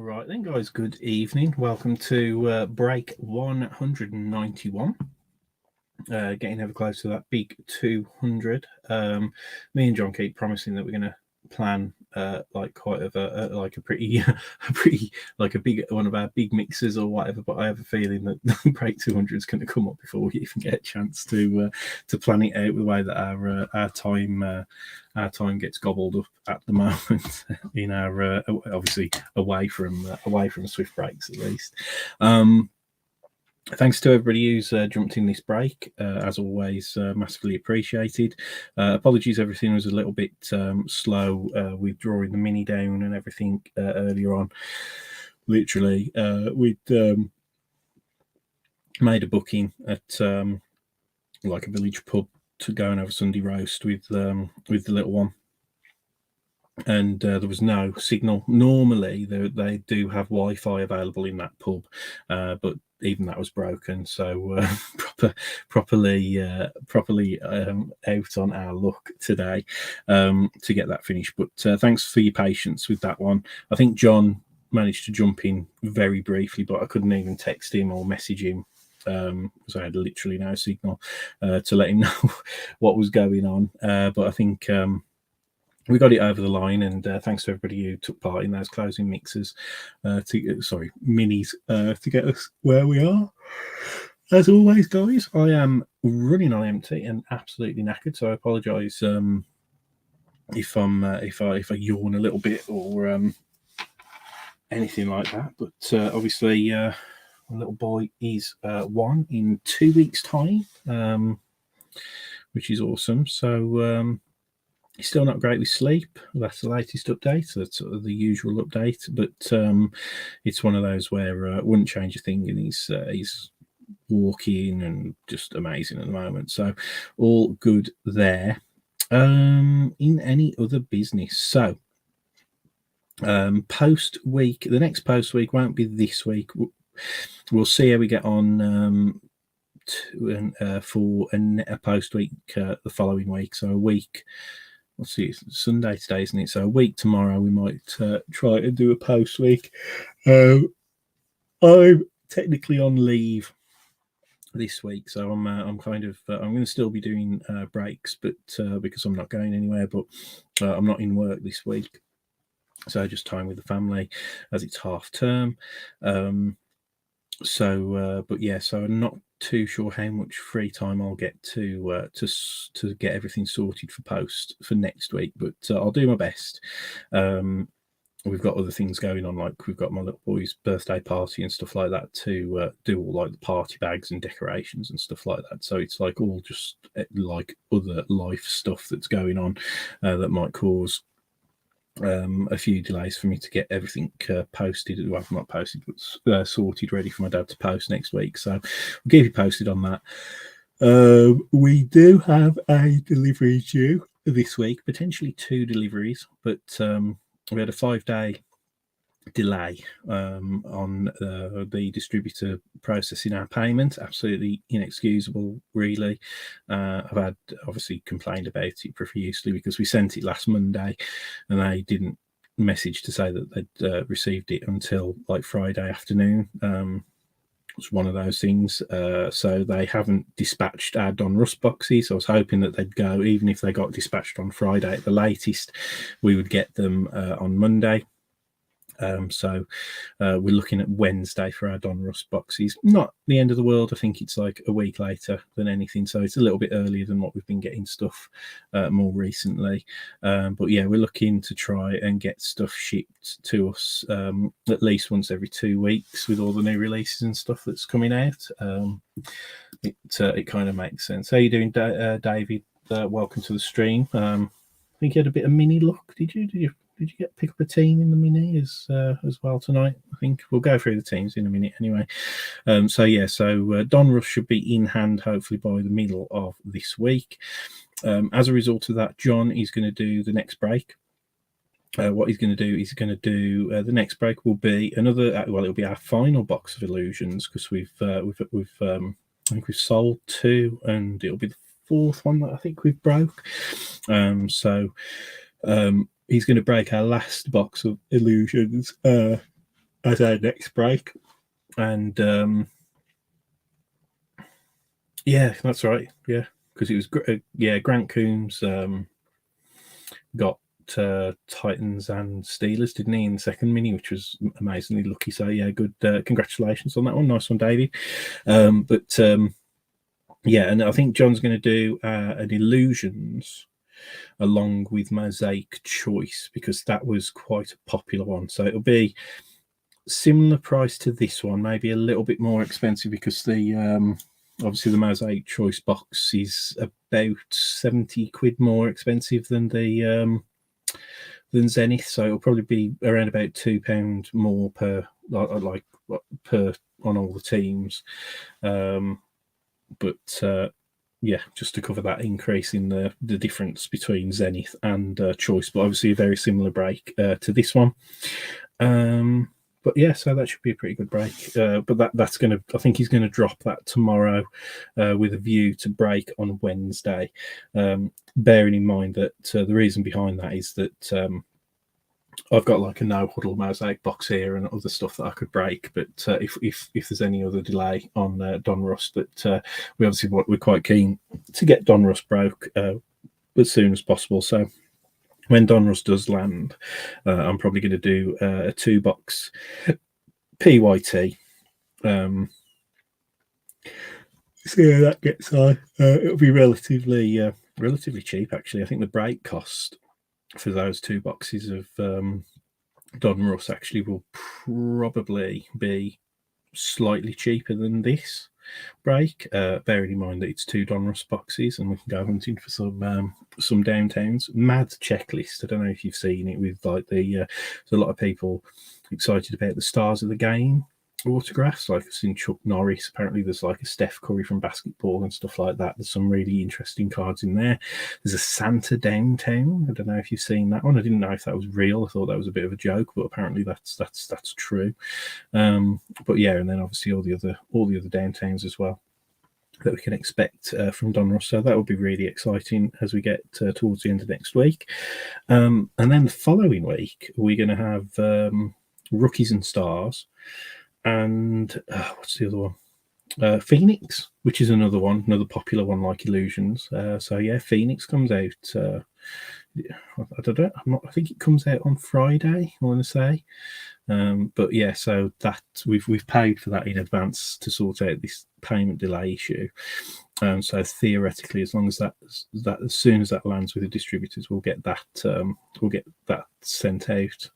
Right then, guys, good evening. Welcome to break 191. Getting ever close to that big 200. Me and John keep promising that we're going to plan like quite like a pretty like a big one of our big mixes or whatever, but I have a feeling that break 200 is going to come up before we even get a chance to plan it out, the way that our time gets gobbled up at the moment in our obviously away from Swift breaks, at least. Thanks to everybody who's jumped in this break. As always, massively appreciated. Apologies, everything was a little bit slow with drawing the mini down and everything earlier on. Literally, we'd made a booking at like a village pub to go and have a Sunday roast with the little one. And there was no signal. Normally, they do have Wi-Fi available in that pub, but even that was broken. So properly out on our luck today to get that finished. But thanks for your patience with that one. I think John managed to jump in very briefly, but I couldn't even text him or message him because I had literally no signal to let him know what was going on. But I think we got it over the line, and thanks to everybody who took part in those closing mixes, minis, to get us where we are. As always, guys, I am running on empty and absolutely knackered, so I apologise if I yawn a little bit or anything like that. But obviously, my little boy is 1 in 2 weeks' time, which is awesome. So. He's still not great with sleep. That's the latest update. So that's sort of the usual update, but it's one of those where wouldn't change a thing, and he's walking and just amazing at the moment. So all good there. In any other business, so post week, the next post week won't be this week. We'll see how we get on for a post week the following week. So a week. Let's see, it's Sunday today, isn't it? So a week tomorrow, we might try to do a post week. I'm technically on leave this week, so I'm kind of I'm going to still be doing breaks, but because I'm not going anywhere, but I'm not in work this week, so just time with the family as it's half term. But yeah, so I'm not too sure how much free time I'll get to get everything sorted for post for next week, but I'll do my best. We've got other things going on, like we've got my little boy's birthday party and stuff like that to do all like the party bags and decorations and stuff like that. So it's like all just like other life stuff that's going on that might cause a few delays for me to get everything posted. Well, not posted, but sorted, ready for my dad to post next week. So we'll keep you posted on that. We do have a delivery due this week, potentially 2 deliveries, but we had a 5-day delay on the distributor processing our payment. Absolutely inexcusable, really. I've had obviously complained about it profusely because we sent it last Monday and they didn't message to say that they'd received it until like Friday afternoon. It's one of those things. So they haven't dispatched our Don Rust boxes. I was hoping that they'd go, even if they got dispatched on Friday at the latest, we would get them on Monday. So we're looking at Wednesday for our Don Rust boxes. Not the end of the world. I think it's like a week later than anything. So it's a little bit earlier than what we've been getting stuff more recently. But yeah, we're looking to try and get stuff shipped to us at least once every 2 weeks with all the new releases and stuff that's coming out. It kind of makes sense. How you doing, David? Welcome to the stream. I think you had a bit of mini luck. Did you pick up a team in the mini as well tonight? I think we'll go through the teams in a minute anyway. So Don Rush should be in hand hopefully by the middle of this week. As a result of that, John is going to do the next break. What he's going to do is the next break will be another. It'll be our final box of illusions because we've I think we've sold 2, and it'll be the 4th one that I think we've broke. He's going to break our last box of illusions as our next break. And yeah, that's right. Yeah, because it was Grant Coombs got Titans and Steelers, didn't he, in the second mini, which was amazingly lucky. So yeah, good. Congratulations on that one. Nice one, Davey. Yeah, and I think John's going to do an Illusions along with Mosaic Choice, because that was quite a popular one. So it'll be similar price to this one, maybe a little bit more expensive, because the obviously the Mosaic Choice box is about 70 quid more expensive than the than Zenith, so it'll probably be around about £2 more per per on all the teams. But yeah, just to cover that increase in the difference between Zenith and Choice, but obviously a very similar break to this one. But yeah, so that should be a pretty good break. But that's going to, I think he's going to drop that tomorrow with a view to break on Wednesday. Bearing in mind that the reason behind that is that I've got like a no huddle Mosaic box here and other stuff that I could break. But if there's any other delay on Donruss, that we're quite keen to get Donruss broke as soon as possible. So when Donruss does land, I'm probably going to do a 2-box PYT. So yeah, that gets high. It'll be relatively cheap, actually. I think the break cost for those 2 boxes of Donruss actually will probably be slightly cheaper than this break, bearing in mind that it's 2 Donruss boxes and we can go hunting for some downtowns. Mad checklist. I don't know if you've seen it, with like there's a lot of people excited about the stars of the game autographs. Like I've seen Chuck Norris. Apparently there's like a Steph Curry from basketball and stuff like that. There's some really interesting cards in there. There's a Santa downtown. I don't know if you've seen that one. I didn't know if that was real. I thought that was a bit of a joke, but apparently that's true. But yeah, and then obviously all the other downtowns as well that we can expect from Donruss. So that will be really exciting as we get towards the end of next week. And then the following week we're going to have Rookies and Stars. And what's the other one? Phoenix, which is another popular one like Illusions. So yeah, Phoenix comes out. I don't know. I think it comes out on Friday, I want to say. But yeah, so that we've paid for that in advance to sort out this payment delay issue. So theoretically, as long as that as soon as that lands with the distributors, we'll get that sent out.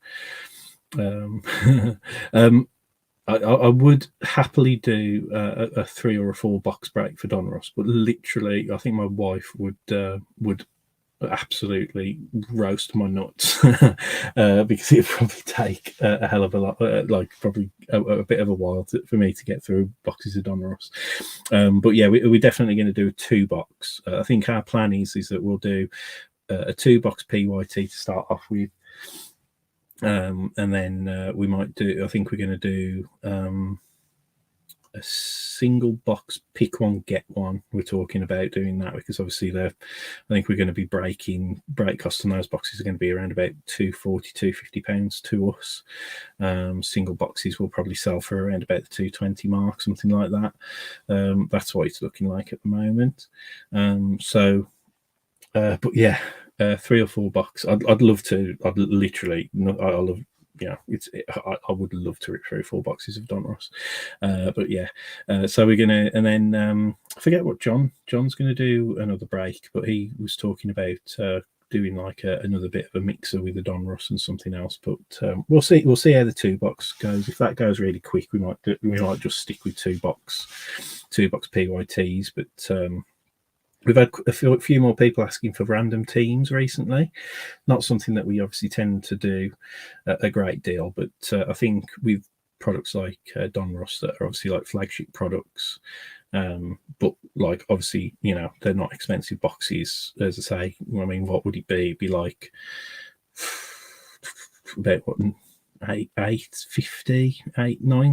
I would happily do a 3 or a 4 box break for Donruss, but literally, I think my wife would absolutely roast my nuts because it'd probably take a hell of a lot, probably a bit of a while for me to get through boxes of Donruss. But yeah, we're definitely going to do a 2 box. I think our plan is that we'll do a 2 box PYT to start off with. And then we might do, I think we're going to do a single box pick one get one. We're talking about doing that because obviously I think we're going to be break costs on those boxes are going to be around about £240-250 to us. Single boxes will probably sell for around about the 220 mark, something like that. That's what it's looking like at the moment. But yeah, 3 or 4 box. I'd love to. I love. Yeah, I would love to rip through 4 boxes of Donruss. But yeah, so we're gonna, and then I forget what John's gonna do another break, but he was talking about doing like another bit of a mixer with the Donruss and something else. But we'll see how the 2 box goes. If that goes really quick, we might just stick with 2 box PYTs. But we've had a few more people asking for random teams recently. Not something that we obviously tend to do a great deal, but I think with products like Donruss that are obviously like flagship products, but like obviously, they're not expensive boxes. As I say, I mean, what would it be? It'd be like about what, 9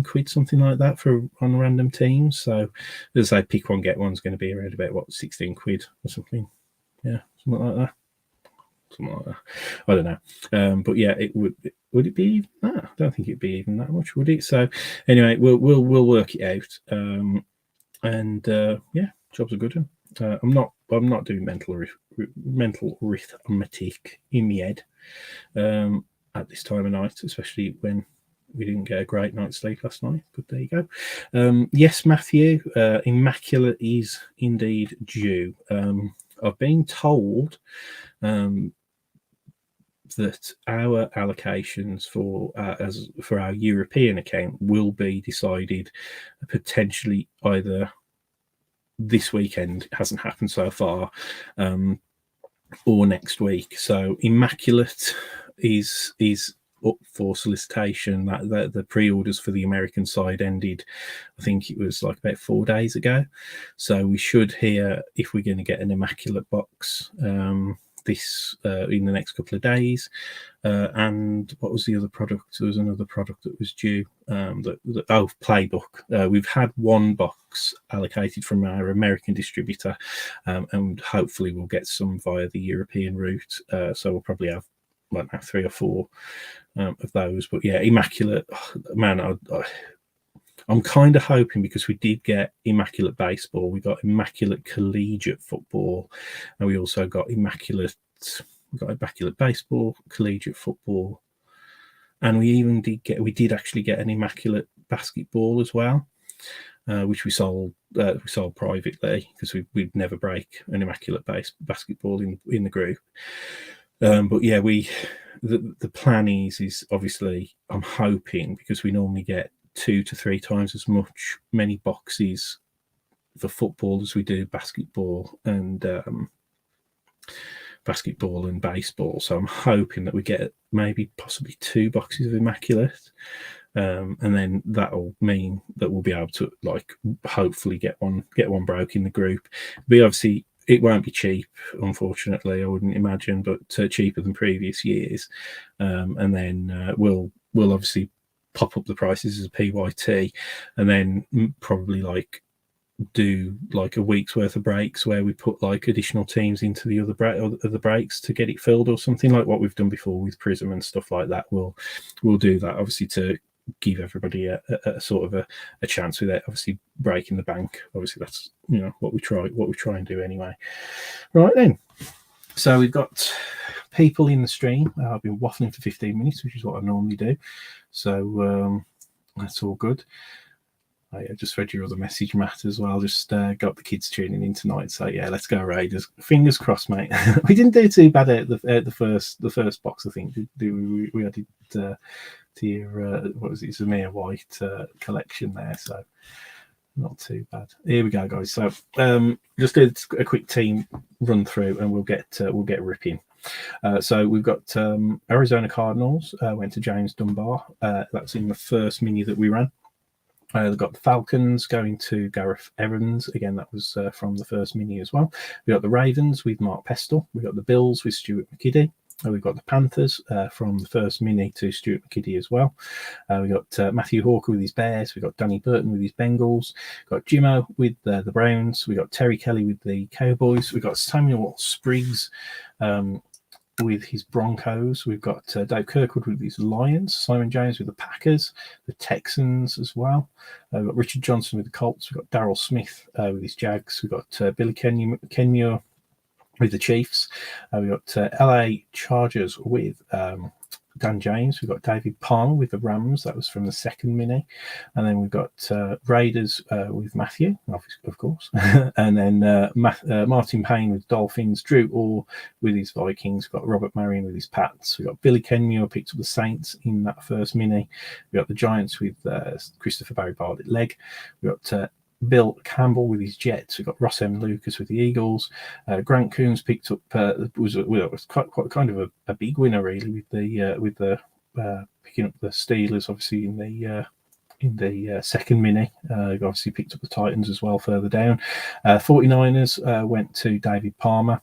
quid, something like that on random teams. So as I say, pick one get one's going to be around about 16 quid or something. Yeah, something like that. something like that. I don't know. But yeah, it would it be even that? I don't think it'd be even that much, would it? So anyway, we'll work it out. And yeah, job's a good one. I'm not doing mental arithmetic in my head at this time of night, especially when we didn't get a great night's sleep last night. But there you go. Yes, Matthew, Immaculate is indeed due. I've been told that our allocations for our European account will be decided potentially either this weekend, it hasn't happened so far, or next week. So Immaculate is up for solicitation. That the pre-orders for the American side ended, I think it was like about 4 days ago. So we should hear if we're going to get an Immaculate box this in the next couple of days. And what was the other product? There was another product that was due. Playbook. We've had one box allocated from our American distributor, and hopefully we'll get some via the European route. So we'll probably have like 3 or 4 of those. But yeah, Immaculate, man, I'm kind of hoping, because we did get Immaculate Baseball, we got Immaculate Collegiate Football, and we also got Immaculate Baseball, Collegiate Football, and we did actually get an Immaculate Basketball as well, which we sold privately, because we'd never break an Immaculate Basketball in the group. But yeah, the plan is obviously, I'm hoping, because we normally get 2 to 3 times as many boxes for football as we do basketball and baseball. So I'm hoping that we get maybe possibly 2 boxes of Immaculate, and then that'll mean that we'll be able to hopefully get one broke in the group. But obviously it won't be cheap, unfortunately, I wouldn't imagine, but cheaper than previous years. And then we'll obviously pop up the prices as a PYT, and then probably do a week's worth of breaks where we put additional teams into the other breaks to get it filled, or something like what we've done before with Prism and stuff like that. We'll do that, obviously, to give everybody a sort of a chance without obviously breaking the bank. Obviously that's what we try and do anyway. Right then, so we've got people in the stream. I've been waffling for 15 minutes, which is what I normally do, so that's all good. I just read your other message, Matt, as well. Just got the kids tuning in tonight, so yeah, let's go Raiders. Fingers crossed, mate. We didn't do too bad at the first box, I think. We added to your what was it, Zamir White collection there, so not too bad. Here we go, guys. So just do a quick team run through, and we'll get ripping. So we've got Arizona Cardinals went to James Dunbar. That's in the first mini that we ran. They've got the Falcons going to Gareth Evans. Again, that was from the first mini as well. We've got the Ravens with Mark Pestle. We've got the Bills with Stuart McKiddie. We've got the Panthers from the first mini to Stuart McKiddie as well. We've got Matthew Hawker with his Bears. We've got Danny Burton with his Bengals. We've got Jimmo with the Browns. We've got Terry Kelly with the Cowboys. We've got Samuel Spriggs with his Broncos. We've got Dave Kirkwood with his Lions, Simon James with the Packers, the Texans as well. We've got Richard Johnson with the Colts. We've got Daryl Smith with his Jags. We've got Billy Kenmure with the Chiefs. We've got LA Chargers with Dan James. We've got David Palmer with the Rams. That was from the second mini. And then we've got Raiders with Matthew, of course. And then Martin Payne with Dolphins. Drew Orr with his Vikings. We've got Robert Marion with his Pats. We've got Billy Kenmure picked up the Saints in that first mini. We've got the Giants with Christopher Barry Bartlett Leg. We've got Bill Campbell with his Jets. We've got Ross M. Lucas with the Eagles. Grant Coombs picked up was quite kind of a big winner, really, with the picking up the Steelers, obviously in the second mini. Obviously picked up the Titans as well further down. 49ers went to David Palmer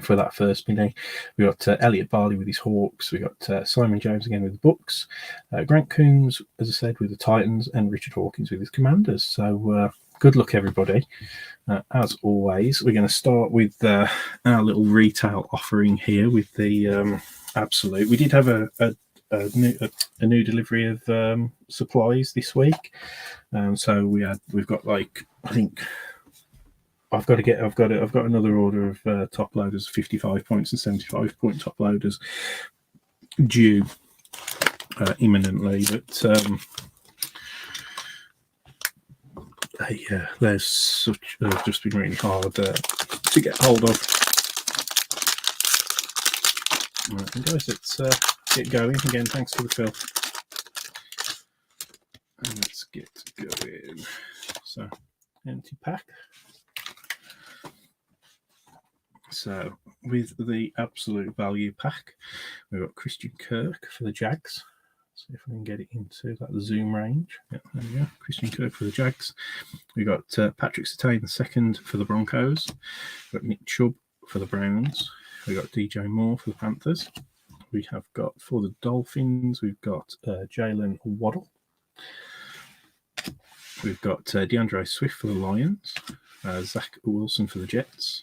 for that first mini. We got Elliot Barley with his Hawks. We got Simon Jones again with the Bucks. Grant Coombs, as I said, with the Titans, and Richard Hawkins with his Commanders. So good luck, everybody. As always, we're going to start with our little retail offering here with the Absolute. We did have a new delivery of supplies this week, so we've got, like, I think I've got another order of top loaders, 55 points and 75 point top loaders due imminently, but they've just been really hard to get hold of. Right, guys, let's get going again. Thanks for the fill. And let's get going. So, empty pack. So, with the absolute value pack, we've got Christian Kirk for the Jags. See if we can get it into that zoom range. Yeah, there we go. Christian Kirk for the Jags. We've got Patrick Surtain II for the Broncos. We've got Nick Chubb for the Browns. We've got DJ Moore for the Panthers. We have got, for the Dolphins, we've got Jalen Waddle. We've got DeAndre Swift for the Lions. Zach Wilson for the Jets.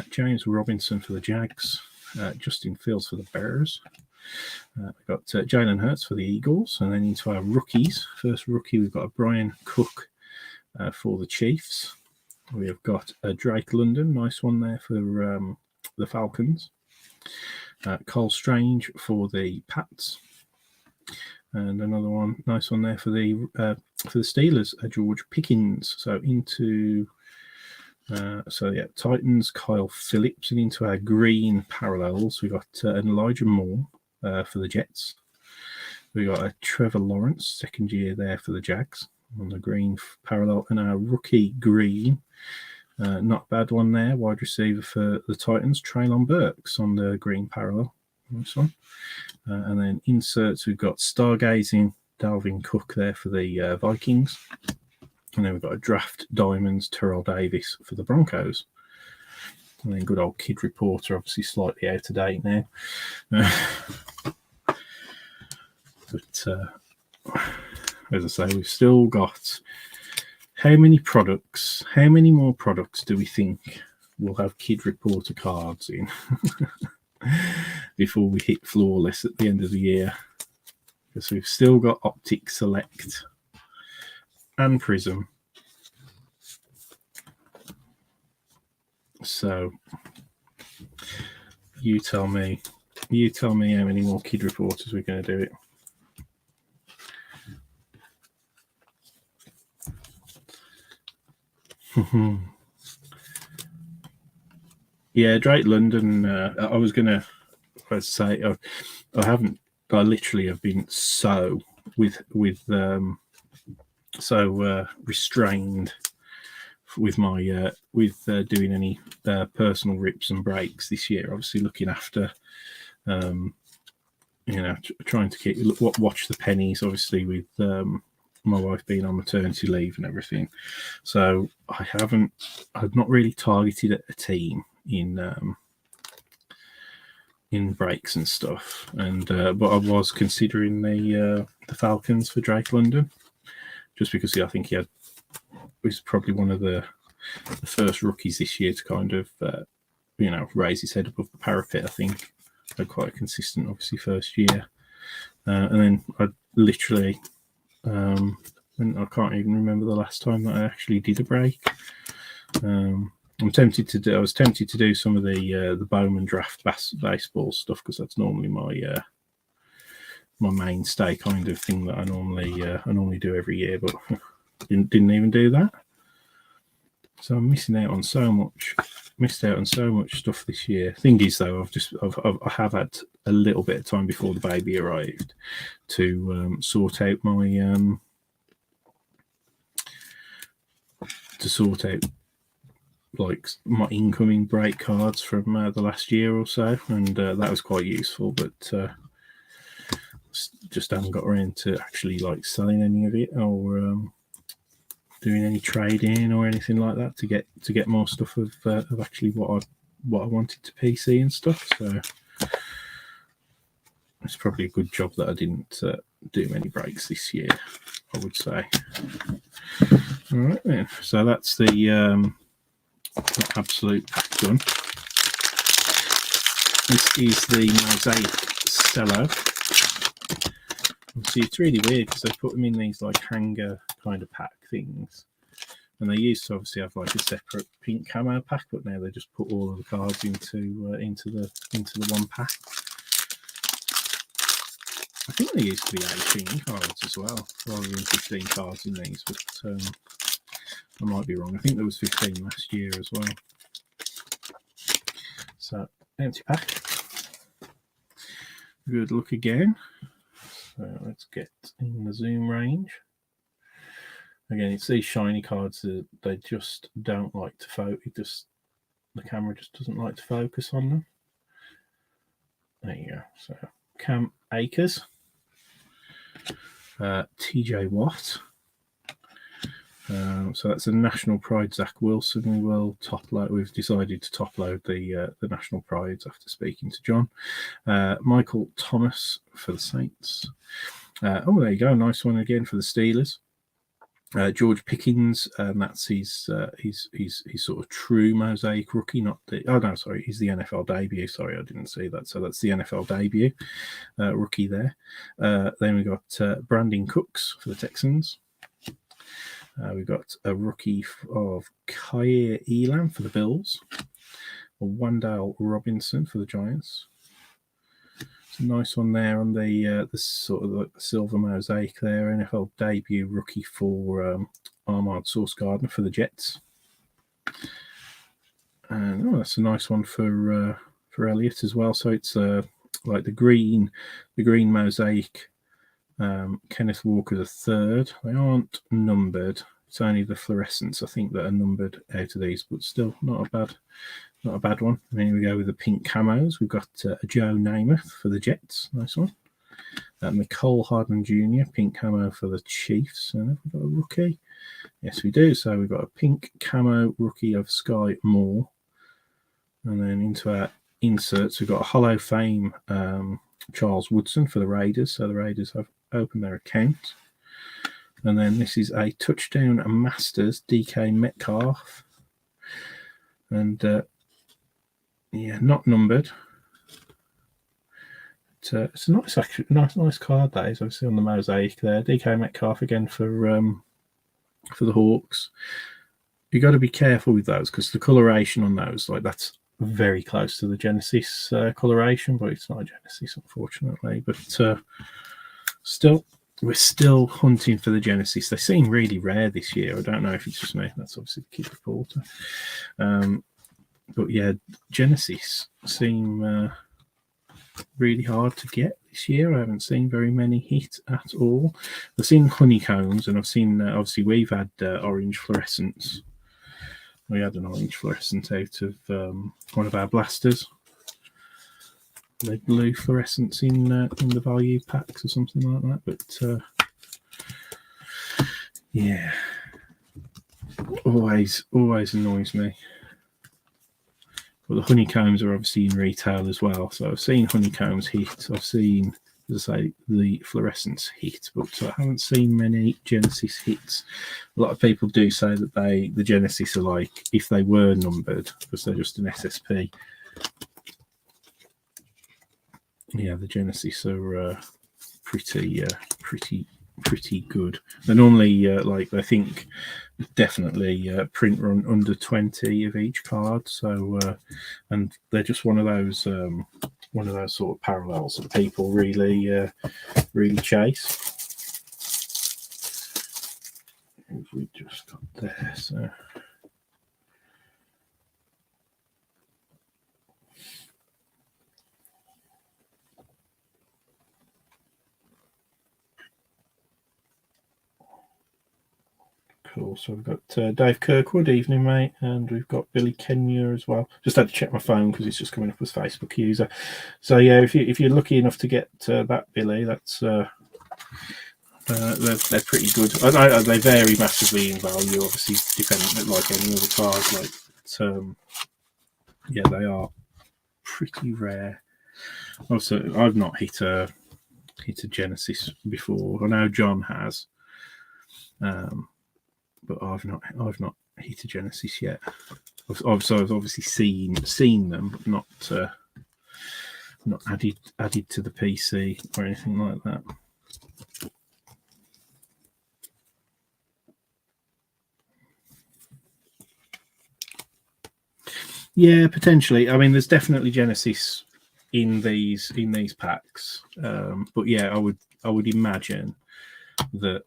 James Robinson for the Jags. Justin Fields for the Bears. We've got Jalen Hurts for the Eagles. And then into our rookies. First rookie, we've got Brian Cook for the Chiefs. We have got Drake London. Nice one there for the Falcons. Cole Strange for the Pats. And another one, nice one there for the Steelers, George Pickens. So into Titans, Kyle Phillips, and into our green parallels, we've got an Elijah Moore for the Jets. We've got a Trevor Lawrence, second year there for the Jags on the green parallel, and our rookie green. Not a bad one there. Wide receiver for the Titans, Treylon Burks on the green parallel. Nice one. And then inserts, we've got Stargazing Dalvin Cook there for the Vikings. And then we've got a draft diamonds, Terrell Davis for the Broncos. And then good old Kid Reporter, obviously slightly out of date now. But as I say, we've still got... How many more products do we think we'll have Kid Reporter cards in before we hit flawless at the end of the year? Because we've still got Optic Select and Prism. So you tell me how many more Kid Reporters we're going to do it. Yeah, Drake London. I was gonna say I literally have been so restrained with my doing any personal rips and breaks this year. Obviously, looking after trying to watch the pennies. Obviously, with my wife being on maternity leave and everything, so I've not really targeted a team in breaks and stuff, and but I was considering the Falcons for Drake London, just because I think he was probably one of the first rookies this year to kind of raise his head above the parapet. I think had quite a consistent, obviously, first year, and then I literally. And I can't even remember the last time that I actually did a break. I was tempted to do some of the Bowman draft baseball stuff, because that's normally my mainstay kind of thing that I normally do every year, but didn't even do that. So I'm missed out on so much stuff this year. Thing is, though, I have had a little bit of time before the baby arrived to sort out like my incoming break cards from the last year or so, and that was quite useful. But just haven't got around to actually like selling any of it or doing any trading or anything like that to get more stuff of actually what I wanted to PC and stuff. So it's probably a good job that I didn't do many breaks this year, I would say. All right then. So that's the absolute pack done. This is the Mosaic Cello. See, it's really weird because they put them in these like hanger kind of pack things, and they used to obviously have like a separate pink camo pack, but now they just put all of the cards into the one pack. I think there used to be 18 cards as well, rather than 15 cards in these, but I might be wrong. I think there was 15 last year as well. So, empty pack. Good look again. So let's get in the zoom range. Again, it's these shiny cards that they just don't like to focus. The camera just doesn't like to focus on them. There you go. So Cam Akers, TJ Watt. So that's a National Pride Zach Wilson. We will top load. We've decided to top load the National Prides after speaking to John. Michael Thomas for the Saints. Oh, there you go. Nice one again for the Steelers. George Pickens, and that's his sort of true Mosaic rookie, not the. Oh no, sorry, he's the NFL debut. Sorry, I didn't see that. So that's the NFL debut rookie there. Then we got Brandon Cooks for the Texans. We've got a rookie of Kyer Elam for the Bills. Wandale Robinson for the Giants. It's a nice one there on the sort of the silver mosaic there. NFL debut rookie for Ahmad Sauce Gardner for the Jets. And that's a nice one for Elliott as well. So it's like the green mosaic. Kenneth Walker the third. They aren't numbered. It's only the fluorescents, I think, that are numbered out of these, but still not a bad one. And then we go with the pink camos. We've got Joe Namath for the Jets. Nice one. Nicole Harden Jr., pink camo for the Chiefs. And have we got a rookie? Yes, we do. So we've got a pink camo rookie of Sky Moore. And then into our inserts, we've got a Hall of Fame Charles Woodson for the Raiders. So the Raiders have opened their account. And then this is a Touchdown Masters DK Metcalf. And not numbered. It's a nice card that is, obviously on the mosaic there. DK Metcalf again for the Hawks. You got to be careful with those because the coloration on those, like that's very close to the Genesis coloration, but it's not a Genesis, unfortunately. But still, we're still hunting for the Genesis. They seem really rare this year. I don't know if it's just me. That's obviously the kid reporter. But yeah, Genesis seem really hard to get this year. I haven't seen very many hit at all. I've seen honeycombs, and I've seen obviously we've had orange fluorescents. We had an orange fluorescent out of one of our blasters. The blue fluorescents in the value packs or something like that. But yeah, always annoys me. But the honeycombs are obviously in retail as well. So I've seen honeycombs hit. I've seen, as I say, the fluorescents hit, but I haven't seen many Genesis hits. A lot of people do say that the Genesis are like if they were numbered because they're just an SSP. Yeah, the Genesis are pretty good. They're normally I think definitely print run under 20 of each card. So and they're just one of those sort of parallels that people really chase. We just got there, so. Cool. So we've got Dave Kirkwood, evening mate, and we've got Billy Kenya as well. Just had to check my phone because it's just coming up as Facebook user. So yeah, if you're lucky enough to get that Billy, that's they're pretty good. I know they vary massively in value, obviously, depending like any other card. Like, yeah, they are pretty rare. Also, I've not hit a Genesis before. I know John has. but I've not hit a Genesis yet. I've obviously seen them, but not added to the PC or anything like that. Yeah, potentially. I mean, there's definitely Genesis in these packs, but yeah, I would imagine that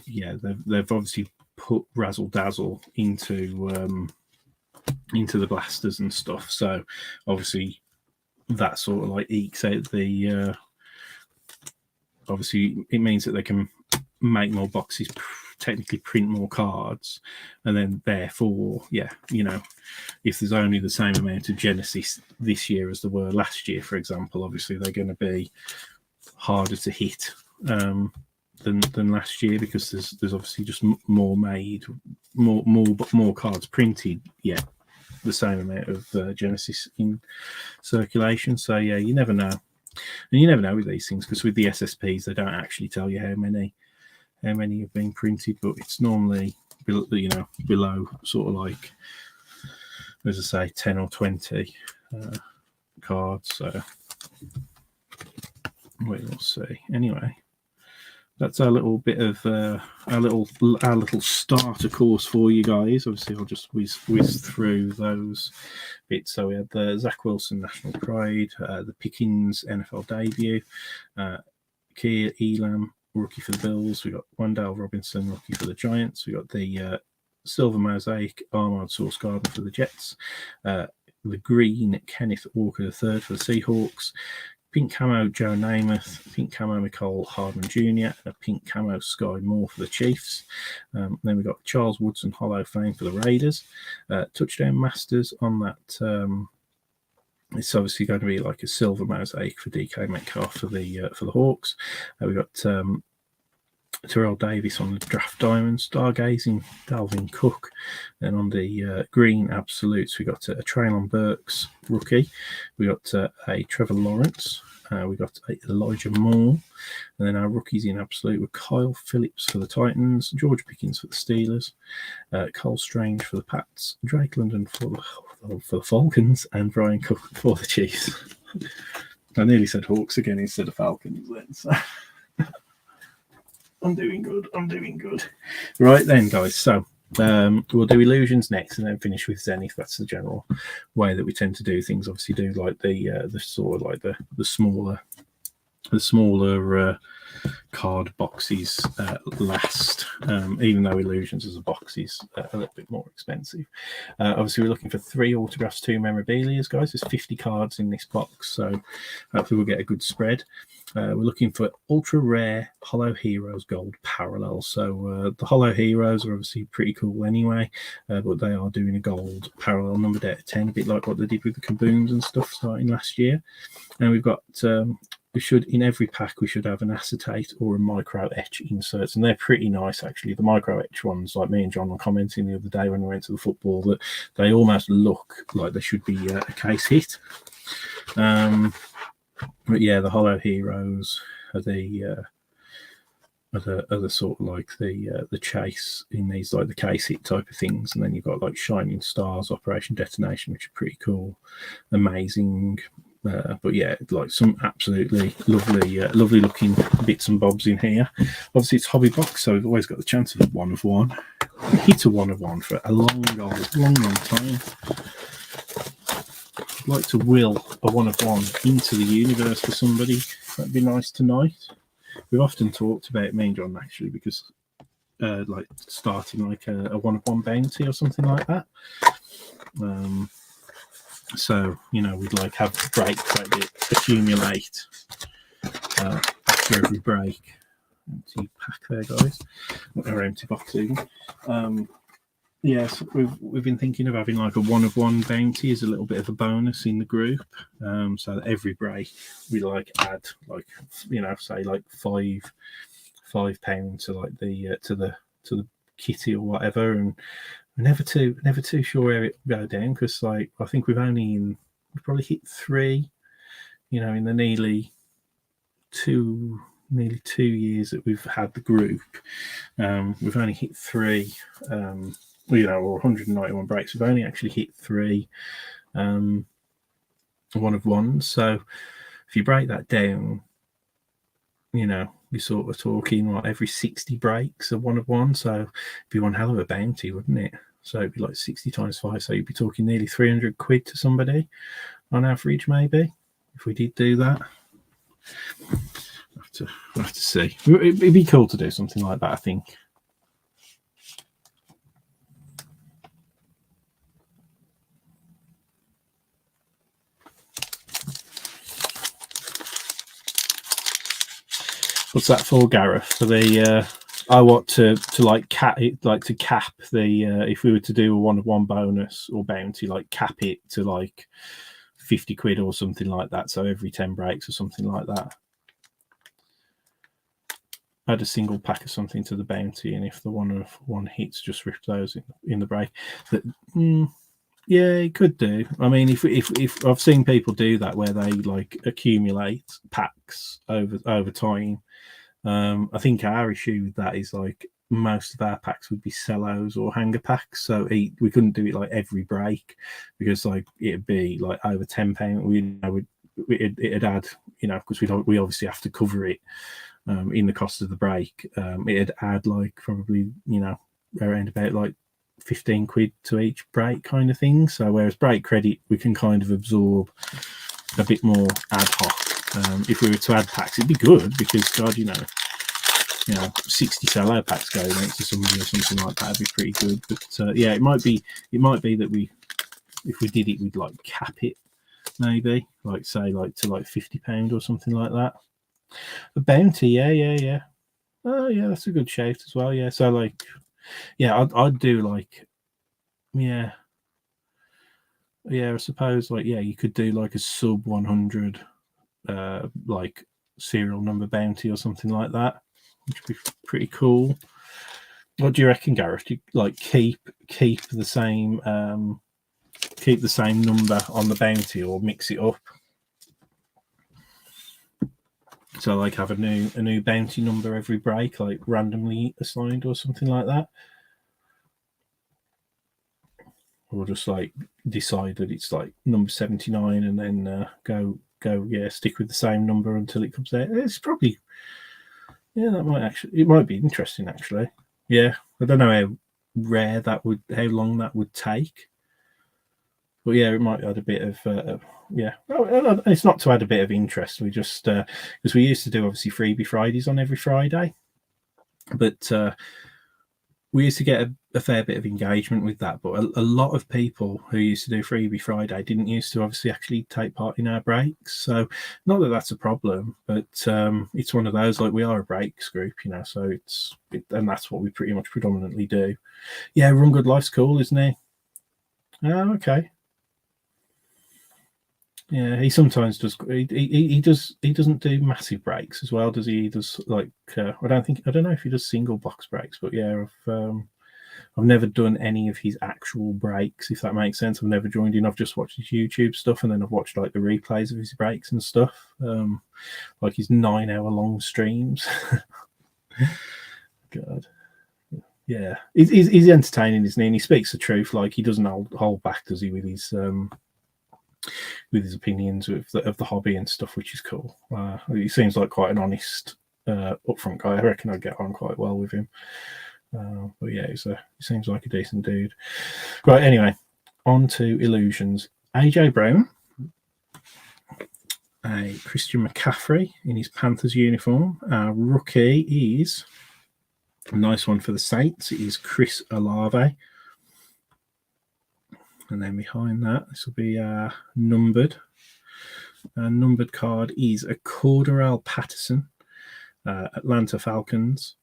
they've obviously put razzle dazzle into the blasters and stuff. So obviously that sort of like ekes out the. Obviously, it means that they can make more boxes, technically print more cards, and then therefore, if there's only the same amount of Genesis this year as there were last year, for example, obviously they're going to be harder to hit than last year, because there's obviously just more made, more cards printed, the same amount of Genesis in circulation. So yeah, you never know. And you never know with these things, because with the SSPs, they don't actually tell you how many have been printed, but it's normally below sort of like, as I say, 10 or 20 cards. So we'll see. Anyway, that's our little bit of our little starter course for you guys. Obviously, I'll just whiz through those bits. So we had the Zach Wilson National Pride, the Pickens NFL debut, Keir Elam rookie for the Bills. We got Wan'Dale Robinson rookie for the Giants. We got the Silver Mosaic Armard Source Garden for the Jets, the green Kenneth Walker III for the Seahawks, pink camo Joe Namath, pink camo Nicole Hardman Jr., and a pink camo Sky Moore for the Chiefs. Then we got Charles Woodson Hollow Flame for the Raiders. Touchdown Masters on that. It's obviously going to be like a silver mosaic for DK Metcalf for the Hawks. We got Terrell Davis on the Draft Diamond, Stargazing Dalvin Cook. Then on the green absolutes, we got a Traylon Burks rookie. We got a Trevor Lawrence. We got Elijah Moore. And then our rookies in absolute were Kyle Phillips for the Titans, George Pickens for the Steelers, Cole Strange for the Pats, Drake London for the Falcons, and Brian Cook for the Chiefs. I nearly said Hawks again instead of Falcons then. So I'm doing good. Right then, guys. So we'll do Illusions next, and then finish with Zenith. That's the general way that we tend to do things. Obviously, do like the sort of like the smaller card boxes last, even though Illusions as a box is a little bit more expensive. Obviously, we're looking for 3 autographs, 2 memorabilias, guys. There's 50 cards in this box, so hopefully we'll get a good spread. We're looking for ultra rare Hollow Heroes Gold Parallel. So the Hollow Heroes are obviously pretty cool anyway, but they are doing a gold parallel numbered out of 10, a bit like what they did with the Kaboons and stuff starting last year. And we've got in every pack we should have an acetate or a micro etch inserts, and they're pretty nice actually. The micro etch ones, like me and John were commenting the other day when we went to the football, that they almost look like they should be a case hit. But yeah, the Hollow Heroes are the sort of like the chase in these, like the case hit type of things, and then you've got like Shining Stars, Operation Detonation, which are pretty cool, amazing. But yeah, like some absolutely lovely looking bits and bobs in here. Obviously, it's hobby box, so we've always got the chance of a 1 of 1. Hit a 1 of 1 for a long time. I'd like to will a 1 of 1 into the universe for somebody. That'd be nice tonight. We've often talked about, me and John actually, because like starting like a 1 of 1 bounty or something like that. So, we'd like have break credit accumulate after every break. Empty pack there, guys. Or empty box even. Yes, we've been thinking of having like a 1 of 1 bounty as a little bit of a bonus in the group. So that every break we like add like, say like £5 to like to the kitty or whatever, and never too sure where it will go down, because like I think we've probably hit 3, in the nearly 2 nearly 2 years that we've had the group, we've only hit 3, or 191 breaks. We've only actually hit 3 one of ones. So if you break that down, you're sort of talking every 60 breaks a one of one. So it'd be one hell of a bounty, wouldn't it? So it'd be like 60 times 5. So you'd be talking nearly 300 quid to somebody on average, maybe, if we did do that. We'll have to see. It'd be cool to do something like that, I think. What's that for, Gareth? For the I want to cap the if we were to do a one of one bonus or bounty, cap it to 50 quid or something like that. So every 10 breaks or something like that. Add a single pack of something to the bounty, and if the one of one hits, just rip those in the break. Yeah, it could do. I mean, if I've seen people do that where they accumulate packs over time. I think our issue with that is most of our packs would be cellos or hanger packs, so we couldn't do it every break, because it'd be over £10. It'd add, because we obviously have to cover it in the cost of the break. It'd add probably around about 15 quid to each break kind of thing. So whereas break credit we can kind of absorb a bit more ad hoc. If we were to add packs, it'd be good, because God, 60 cello packs going out to somebody or something like that would be pretty good. But yeah, it might be that if we did it, we'd cap it, maybe say to £50 or something like that. A bounty, yeah. Oh yeah, that's a good shout as well. Yeah, so I'd do yeah, I suppose you could do a sub 100 serial number bounty or something like that, which would be pretty cool. What do you reckon, Gareth? Do you keep the same number on the bounty, or mix it up? So have a new bounty number every break, randomly assigned or something like that, or just decide that it's number 79 and then go stick with the same number until it comes out. It's probably, it might be interesting actually. Yeah, I don't know how long that would take, but yeah, it might add a bit of well, it's not to add a bit of interest. We just because we used to do obviously freebie Fridays on every Friday, but we used to get a fair bit of engagement with that. But a lot of people who used to do freebie Friday didn't used to obviously actually take part in our breaks. So not that that's a problem, but it's one of those, we are a breaks group, so and that's what we pretty much predominantly do. Yeah, Run Good Life's cool, isn't he? Oh, okay. Yeah, he sometimes does. He doesn't do massive breaks as well, does he? He does I don't know if he does single box breaks, but yeah, I've never done any of his actual breaks, if that makes sense. I've never joined in. I've just watched his YouTube stuff, and then I've watched the replays of his breaks and stuff, his 9-hour long streams. God, yeah, he's entertaining, isn't he? And he speaks the truth. He doesn't hold back, does he, with his opinions of the hobby and stuff, which is cool. He seems like quite an honest, upfront guy. I reckon I'd get on quite well with him. But yeah, he seems like a decent dude. Right, anyway, on to illusions. AJ Brown, a Christian McCaffrey in his Panthers uniform. Rookie is a nice one for the Saints. It is Chris Olave. And then behind that, this will be numbered. Numbered card is a Cordarrelle Patterson, Atlanta Falcons,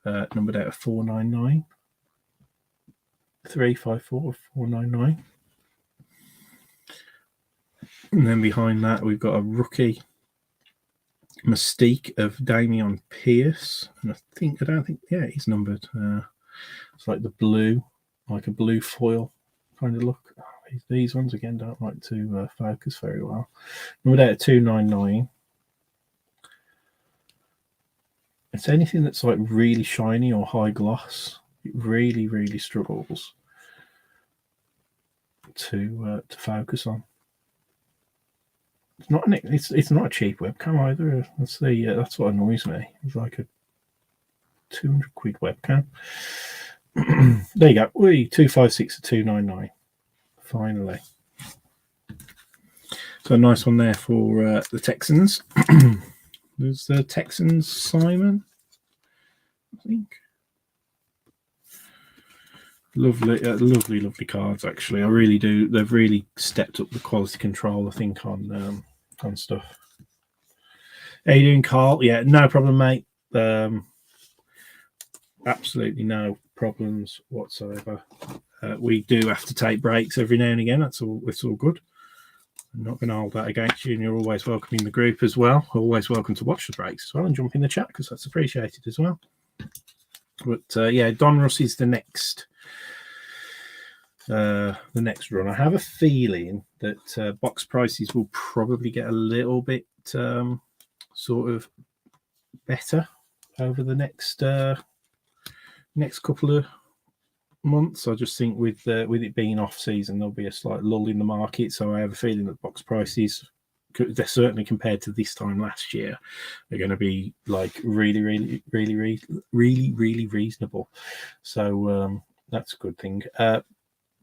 numbered out of 499. 354 499. And then behind that, we've got a rookie Mystique of Dameon Pierce. And I don't think, he's numbered. It's the blue, a blue foil kind of look. These ones again don't like to focus very well. Numbered out at 299. It's anything that's like really shiny or high gloss. It really, really struggles to focus on. It's not a cheap webcam either. That's what annoys me. It's like a 200 quid webcam. There you go. 256 to 299. Finally. So a nice one there for the Texans. There's the Texans Simon, I think. Lovely cards. Actually, I really do. They've really stepped up the quality control, I think, on stuff. How you doing, Carl? Yeah, no problem, mate. Absolutely no problems whatsoever. We do have to take breaks every now and again. It's all good. I'm not going to hold that against you, and you're always welcome in the group as well. Always welcome to watch the breaks as well and jump in the chat because that's appreciated as well. But yeah, Donruss is the next run. I have a feeling that box prices will probably get a little bit sort of better over the next couple of months. I just think with it being off season, there'll be a slight lull in the market. So I have a feeling that box prices, they're certainly compared to this time last year, they're going to be like really reasonable. So that's a good thing.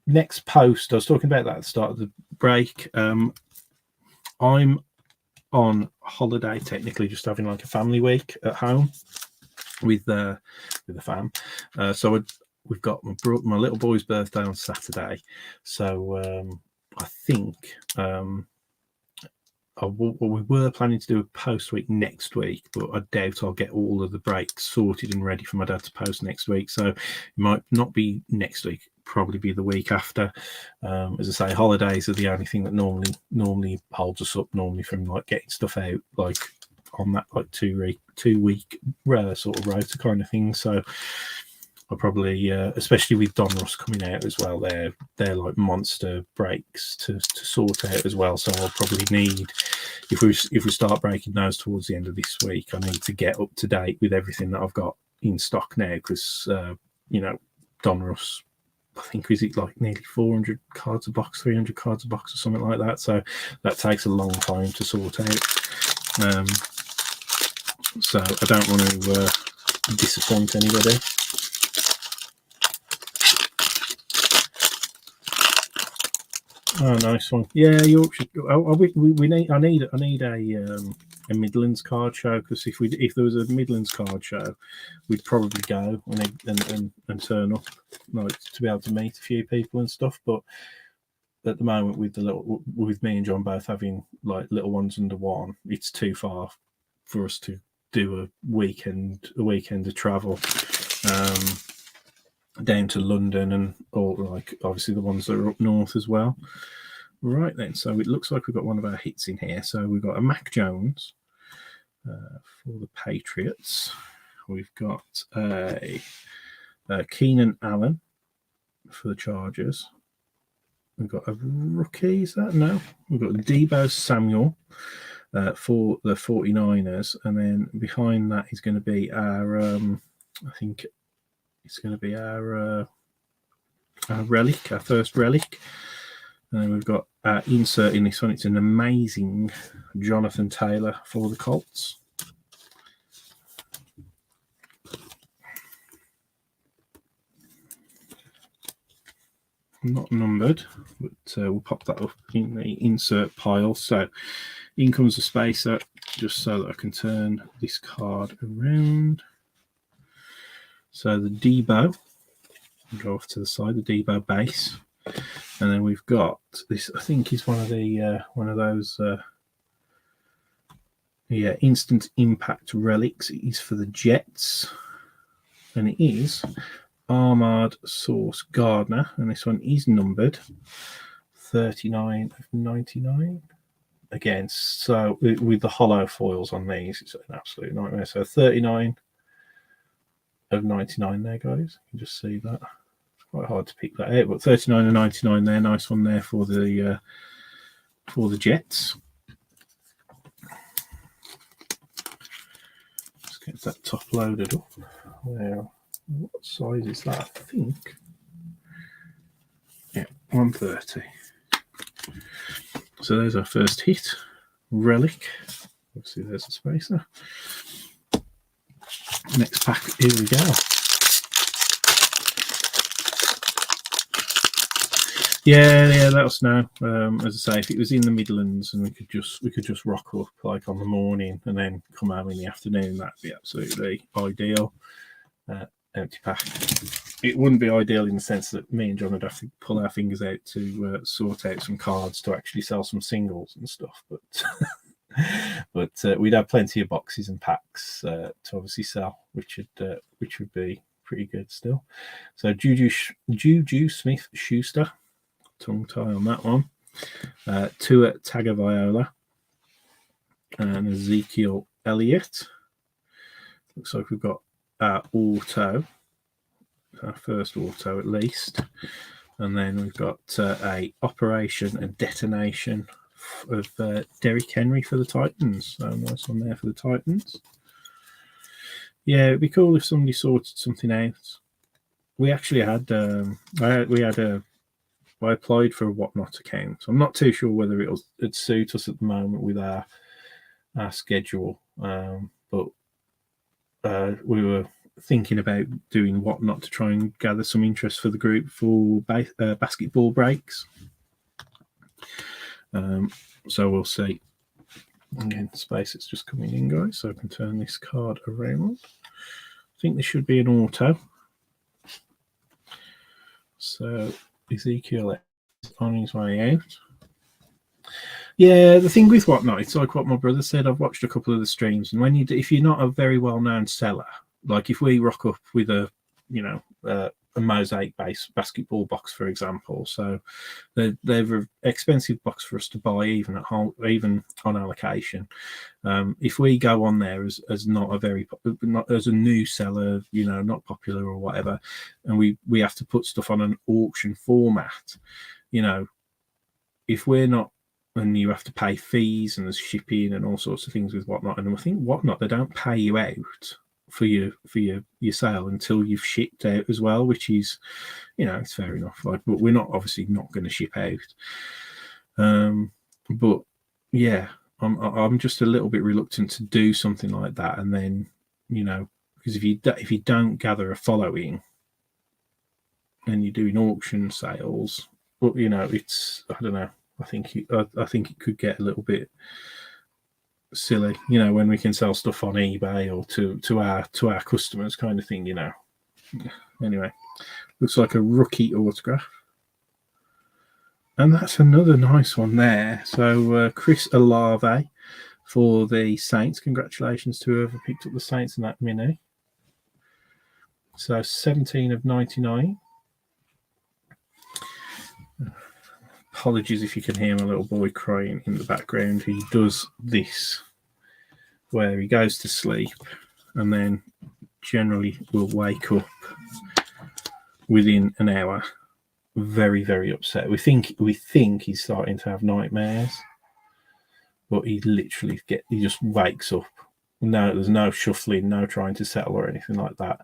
Next post, I was talking about that at the start of the break. I'm on holiday, technically, just having like a family week at home with the fam. So we've got my little boy's birthday on Saturday. So I think we were planning to do a post week next week, but I doubt I'll get all of the breaks sorted and ready for my dad to post next week. So it might not be next week, probably be the week after. As I say, holidays are the only thing that normally holds us up normally from like getting stuff out like on that like 2 week sort of rota kind of thing. So I'll probably, especially with Donruss coming out as well, they're like monster breaks to sort out as well. So I'll probably need, if we start breaking those towards the end of this week, I need to get up to date with everything that I've got in stock now because Donruss, I think is it like nearly 400 cards a box, 300 cards a box or something like that. So that takes a long time to sort out. So I don't want to disappoint anybody. Oh, nice one. Yeah, Yorkshire. I need a Midlands card show because if there was a Midlands card show, we'd probably go and turn up like to be able to meet a few people and stuff. But at the moment, with me and John both having like little ones under one, it's too far for us to do a weekend of travel. Down to London and or like obviously the ones that are up north as well. Right then, so it looks like we've got one of our hits in here. So we've got a Mac Jones for the Patriots. We've got a Keenan Allen for the Chargers. We've got a rookie, is that? No. We've got Deebo Samuel for the 49ers. And then behind that is going to be our, I think it's going to be our relic, our first relic. And then we've got insert in this one. It's an amazing Jonathan Taylor for the Colts. Not numbered, but we'll pop that up in the insert pile. So in comes the spacer, just so that I can turn this card around. So the Deebo, go off to the side, the Deebo base. And then we've got this, I think is one of those instant impact relics. It is for the Jets. And it is Armored Source Gardner. And this one is numbered 39 of 99. Again, so with the hollow foils on these, it's an absolute nightmare. So 39 of 99 there, guys. You can just see that. It's quite hard to pick that out, but 39 of 99 there. Nice one there for the Jets. Let's get get that top loaded up. Now, what size is that? I think, yeah, 130. So there's our first hit. Relic. Obviously, there's a spacer. Next pack, here we go. Yeah, let us know. As I say, if it was in the Midlands and we could just rock up like on the morning and then come home in the afternoon, that'd be absolutely ideal. Empty pack. It wouldn't be ideal in the sense that me and John would have to pull our fingers out to sort out some cards to actually sell some singles and stuff, but we'd have plenty of boxes and packs to obviously sell, which would be pretty good still. So Juju Smith-Schuster. Tongue tie on that one. Tua Tagovailoa and Ezekiel Elliott. Looks like we've got our auto, our first auto at least, and then we've got a operation and detonation of Derrick Henry for the Titans. So nice one there for the Titans. Yeah, it'd be cool if somebody sorted something out. We actually had I applied for a Whatnot account. I'm not too sure whether it'd suit us at the moment with our schedule, but we were thinking about doing Whatnot to try and gather some interest for the group for basketball breaks. So we'll see. Again, space is just coming in, guys, so I can turn this card around. I think this should be an auto. So Ezekiel is on his way out. Yeah, the thing with Whatnot, it's like what my brother said. I've watched a couple of the streams, and if you're not a very well-known seller, like if we rock up with a mosaic-based basketball box, for example, so they're an expensive box for us to buy, even on allocation. If we go on there as not as a new seller, not popular or whatever, and we have to put stuff on an auction format, if we're not, and you have to pay fees and there's shipping and all sorts of things with Whatnot, and I think Whatnot, they don't pay you out for your sale until you've shipped out as well, which is, it's fair enough. But we're not going to ship out. But yeah, I'm just a little bit reluctant to do something like that, and then because if you don't gather a following and you're doing auction sales, but it's, I don't know. I think it could get a little bit silly, when we can sell stuff on eBay or to our customers, kind of thing, Anyway, looks like a rookie autograph, and that's another nice one there. So Chris Olave for the Saints. Congratulations to whoever picked up the Saints in that mini. So 17 of 99. Apologies if you can hear my little boy crying in the background. He does this where he goes to sleep and then generally will wake up within an hour very, very upset. We think he's starting to have nightmares, but he literally he just wakes up. No, there's no shuffling, no trying to settle or anything like that.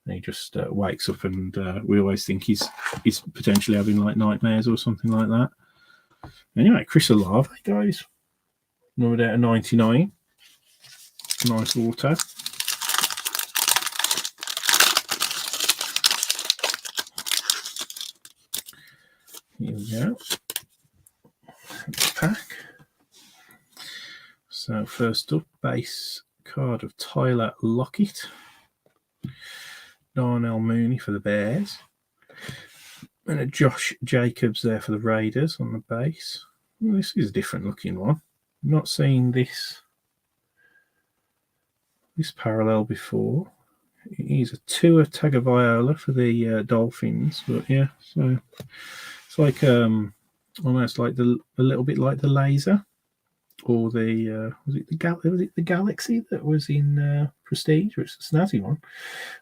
And he just wakes up, and we always think he's potentially having like nightmares or something like that. Anyway, Chris Olave, guys, numbered out of 99. Nice auto. Here we go. Pack. So first up, base card of Tyler Lockett. Darnell Mooney for the Bears. And a Josh Jacobs there for the Raiders on the base. Well, this is a different looking one. I've not seen this parallel before. He's a Tua Tagovailoa for the Dolphins, but yeah, so it's like almost like a little bit like the laser, or the was it the Galaxy that was in Prestige, which is a snazzy one,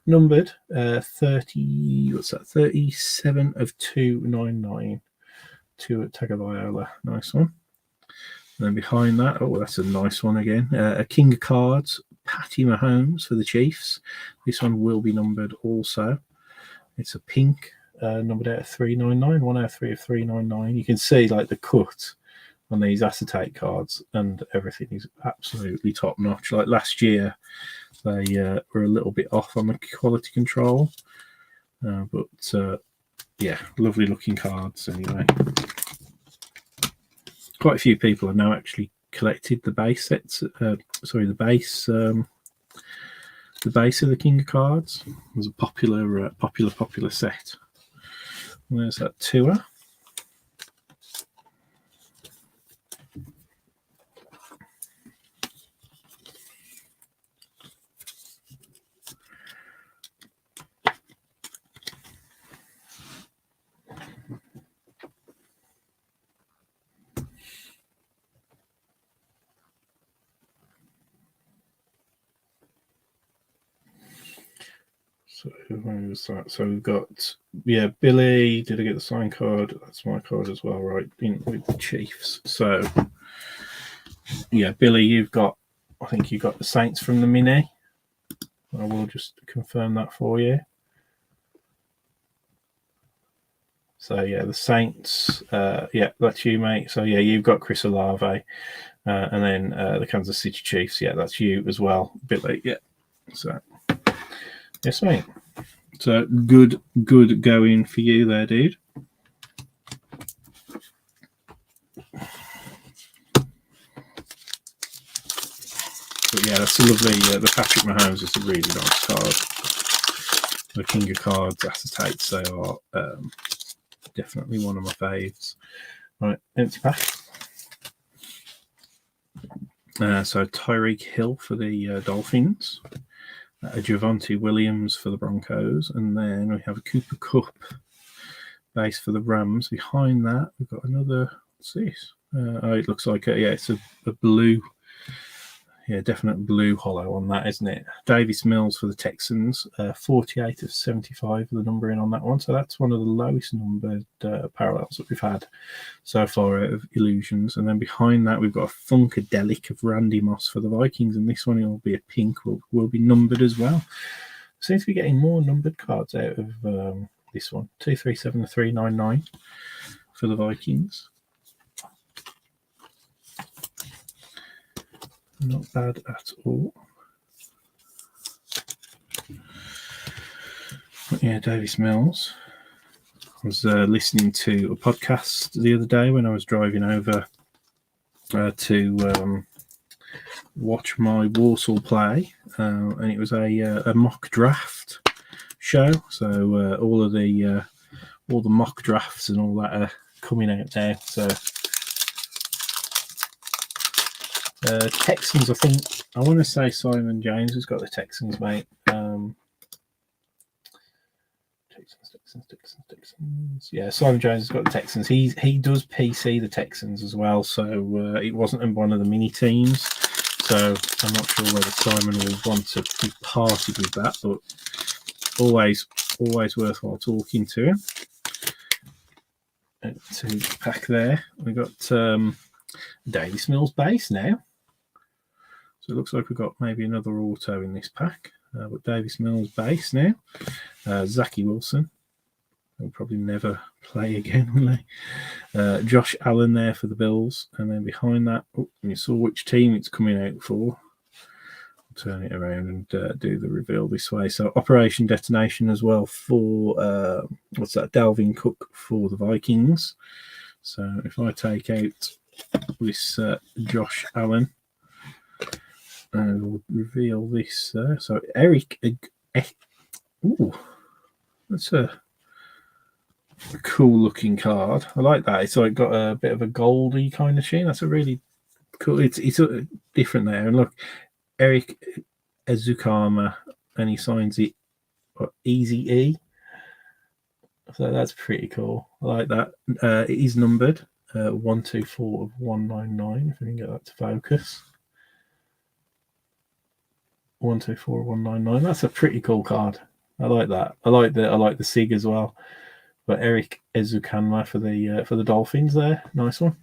numbered 37 of 299. Tua Tagovailoa, nice one. And then behind that, oh, that's a nice one again. A King of Cards Patty Mahomes for the Chiefs. This one will be numbered also. It's a pink, numbered out of 399, 1 out of 3 of 399. You can see like the cut on these acetate cards, and everything is absolutely top notch. Like last year, they were a little bit off on the quality control, but yeah, lovely looking cards anyway. Quite a few people have now actually collected the base sets. The base of the King of Cards. It was a popular set. And there's that tour. So where was that? So we've got, yeah, Billy. Did I get the signed card? That's my card as well, right? In with the Chiefs. So yeah, Billy, I think you got the Saints from the mini. I will just confirm that for you. So yeah, the Saints. Yeah, that's you, mate. So yeah, you've got Chris Olave, and then the Kansas City Chiefs. Yeah, that's you as well, Billy. Yeah. So yes, mate. So good going for you there, dude. But yeah, that's a lovely. The Patrick Mahomes is a really nice card. The King of Cards acetates, they are definitely one of my faves. Right, empty pack. So Tyreek Hill for the Dolphins, Javonte Williams for the Broncos, and then we have a Cooper Kupp base for the Rams. Behind that, we've got another. What's this? It looks like it's a blue. Yeah, definite blue hollow on that, isn't it? Davis Mills for the Texans, 48 of 75 the numbering on that one. So that's one of the lowest numbered parallels that we've had so far out of Illusions. And then behind that, we've got a Funkadelic of Randy Moss for the Vikings. And this one will be a pink, will be numbered as well. Seems to be getting more numbered cards out of this one. 237399 for the Vikings. Not bad at all. But yeah, Davis Mills. I was listening to a podcast the other day when I was driving over to watch my Warsaw play, and it was a mock draft show. So all the mock drafts and all that are coming out there. So. Texans, I want to say Simon James has got the Texans, mate. Texans. Yeah, Simon Jones has got the Texans. He does PC the Texans as well, so it wasn't in one of the mini teams. So I'm not sure whether Simon will want to be parted with that, but always worthwhile talking to him. To pack there, we got Davis Mills base now. So it looks like we've got maybe another auto in this pack. But Davis Mills base now. Zachy Wilson. He'll probably never play again, will he? Josh Allen there for the Bills. And then behind that, you saw which team it's coming out for. I'll turn it around and do the reveal this way. So Operation Detonation as well for, Dalvin Cook for the Vikings. So if I take out this Josh Allen, and we'll reveal this. So Eric, that's a cool looking card. I like that. It's like got a bit of a goldy kind of sheen. That's a really cool. It's different there. And look, Eric Ezukama, and he signs it Easy E. So that's pretty cool. I like that. It is numbered 124 of 199. If we can get that to focus. 124 of 199. That's a pretty cool card. I like that. I like the SIG as well. But Eric Ezukanma for the Dolphins there. Nice one.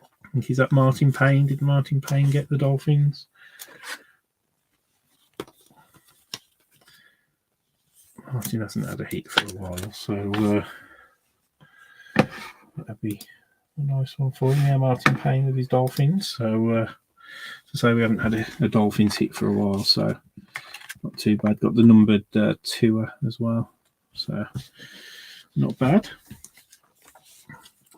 I think he's at Martin Payne. Did Martin Payne get the Dolphins? Martin hasn't had a hit for a while, so that'd be a nice one for him. Yeah, Martin Payne with his Dolphins. So to say we haven't had a Dolphins hit for a while, so not too bad. Got the numbered tour as well, so not bad.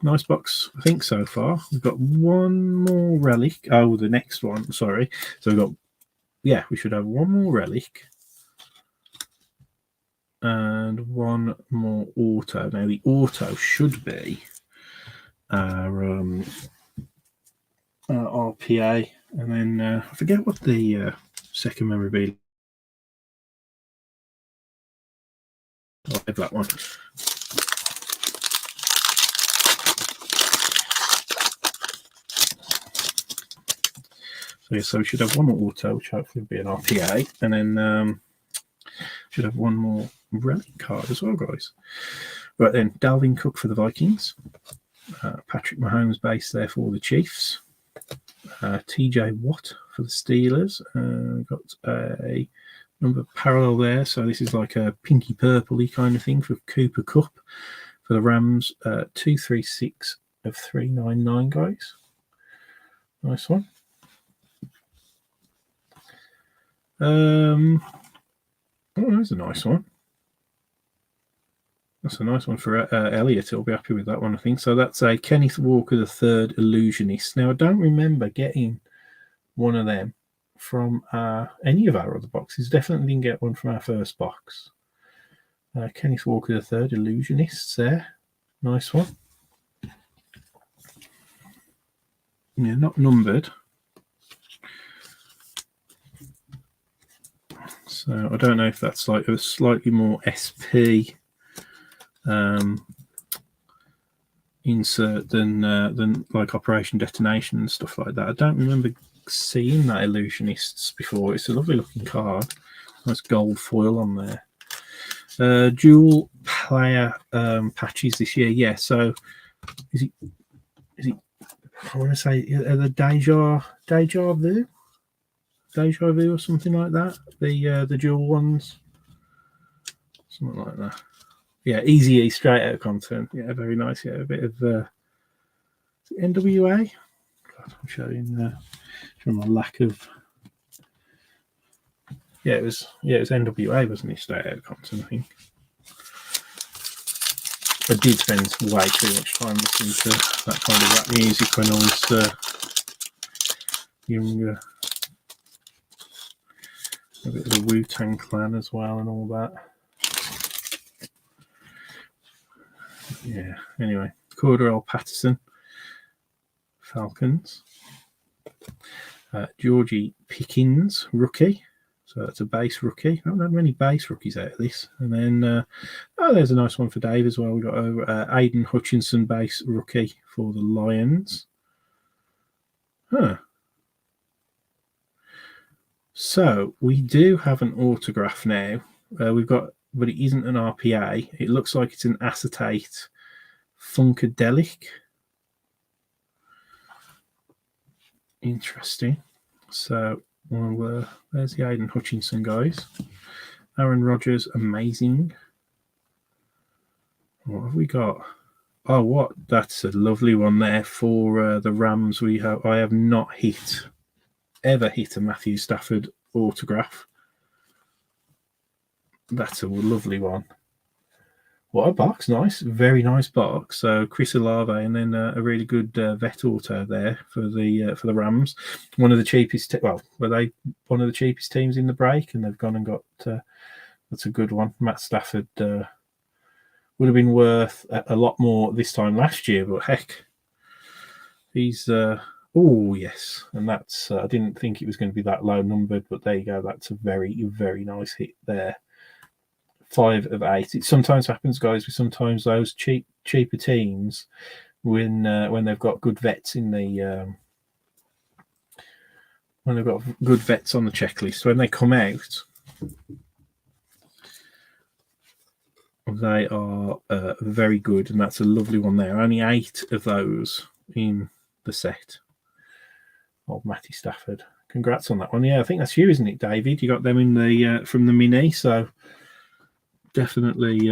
Nice box, I think, so far. We've got one more relic. Oh, the next one, sorry. So we've got, yeah, we should have one more relic and one more auto. Now, the auto should be our RPA, and then I forget what the second memorabilia. I'll have that one. So, yeah, so we should have one more auto, which hopefully will be an RPA, and then should have one more relic card as well, guys. Right then, Dalvin Cook for the Vikings, Patrick Mahomes base there for the Chiefs, TJ Watt for the Steelers. Got a number parallel there, so this is like a pinky purpley kind of thing for Cooper Kupp for the Rams. 236 of 399, guys. Nice one. Oh, that's a nice one. That's a nice one for Elliot. He'll be happy with that one, I think. So that's a Kenneth Walker III Illusionist. Now, I don't remember getting one of them from any of our other boxes. Definitely didn't get one from our first box. Kenneth Walker III Illusionists there. Nice one. Yeah, not numbered. So I don't know if that's like a slightly more SP insert than like Operation Detonation and stuff like that. I don't remember seeing that Illusionists before. It's a lovely looking card. Nice gold foil on there. Dual player patches this year. Yeah. So is it? I want to say the Deja Vu or something like that. The dual ones, something like that. Yeah, easy E, straight out content. Yeah, very nice. Yeah, a bit of NWA. God, I'm showing my lack of. Yeah, it was NWA, wasn't it? Straight out content, I think. I did spend way too much time listening to that kind of rap music when I was younger. A bit of the Wu-Tang Clan as well and all that. Yeah, anyway. Cordell Patterson, Falcons. Georgie Pickens, rookie. So that's a base rookie. I haven't had many base rookies out of this. And then, there's a nice one for Dave as well. We've got Aiden Hutchinson, base rookie for the Lions. Huh. So we do have an autograph now. We've got, but it isn't an RPA. It looks like it's an acetate Funkadelic. Interesting. So, well, there's the Aiden Hutchinson, guys. Aaron Rodgers, amazing. What have we got? Oh, what? That's a lovely one there for the Rams. I have not ever hit a Matthew Stafford autograph. That's a lovely one. What a box. Nice. Very nice box. So Chris Olave, and then a really good vet auto there for the Rams. One of the cheapest. Were they one of the cheapest teams in the break? And they've gone and got. That's a good one. Matt Stafford would have been worth a lot more this time last year, but heck, he's. Oh yes, and that's. I didn't think it was going to be that low numbered, but there you go. That's a very, very nice hit there. 5 of 8. It sometimes happens, guys, with sometimes those cheaper teams when they've got good vets in the when they've got good vets on the checklist. When they come out, they are very good, and that's a lovely one there. Only 8 of those in the set of Matty Stafford. Congrats on that one. Yeah, I think that's you, isn't it, David? You got them in the from the mini, so definitely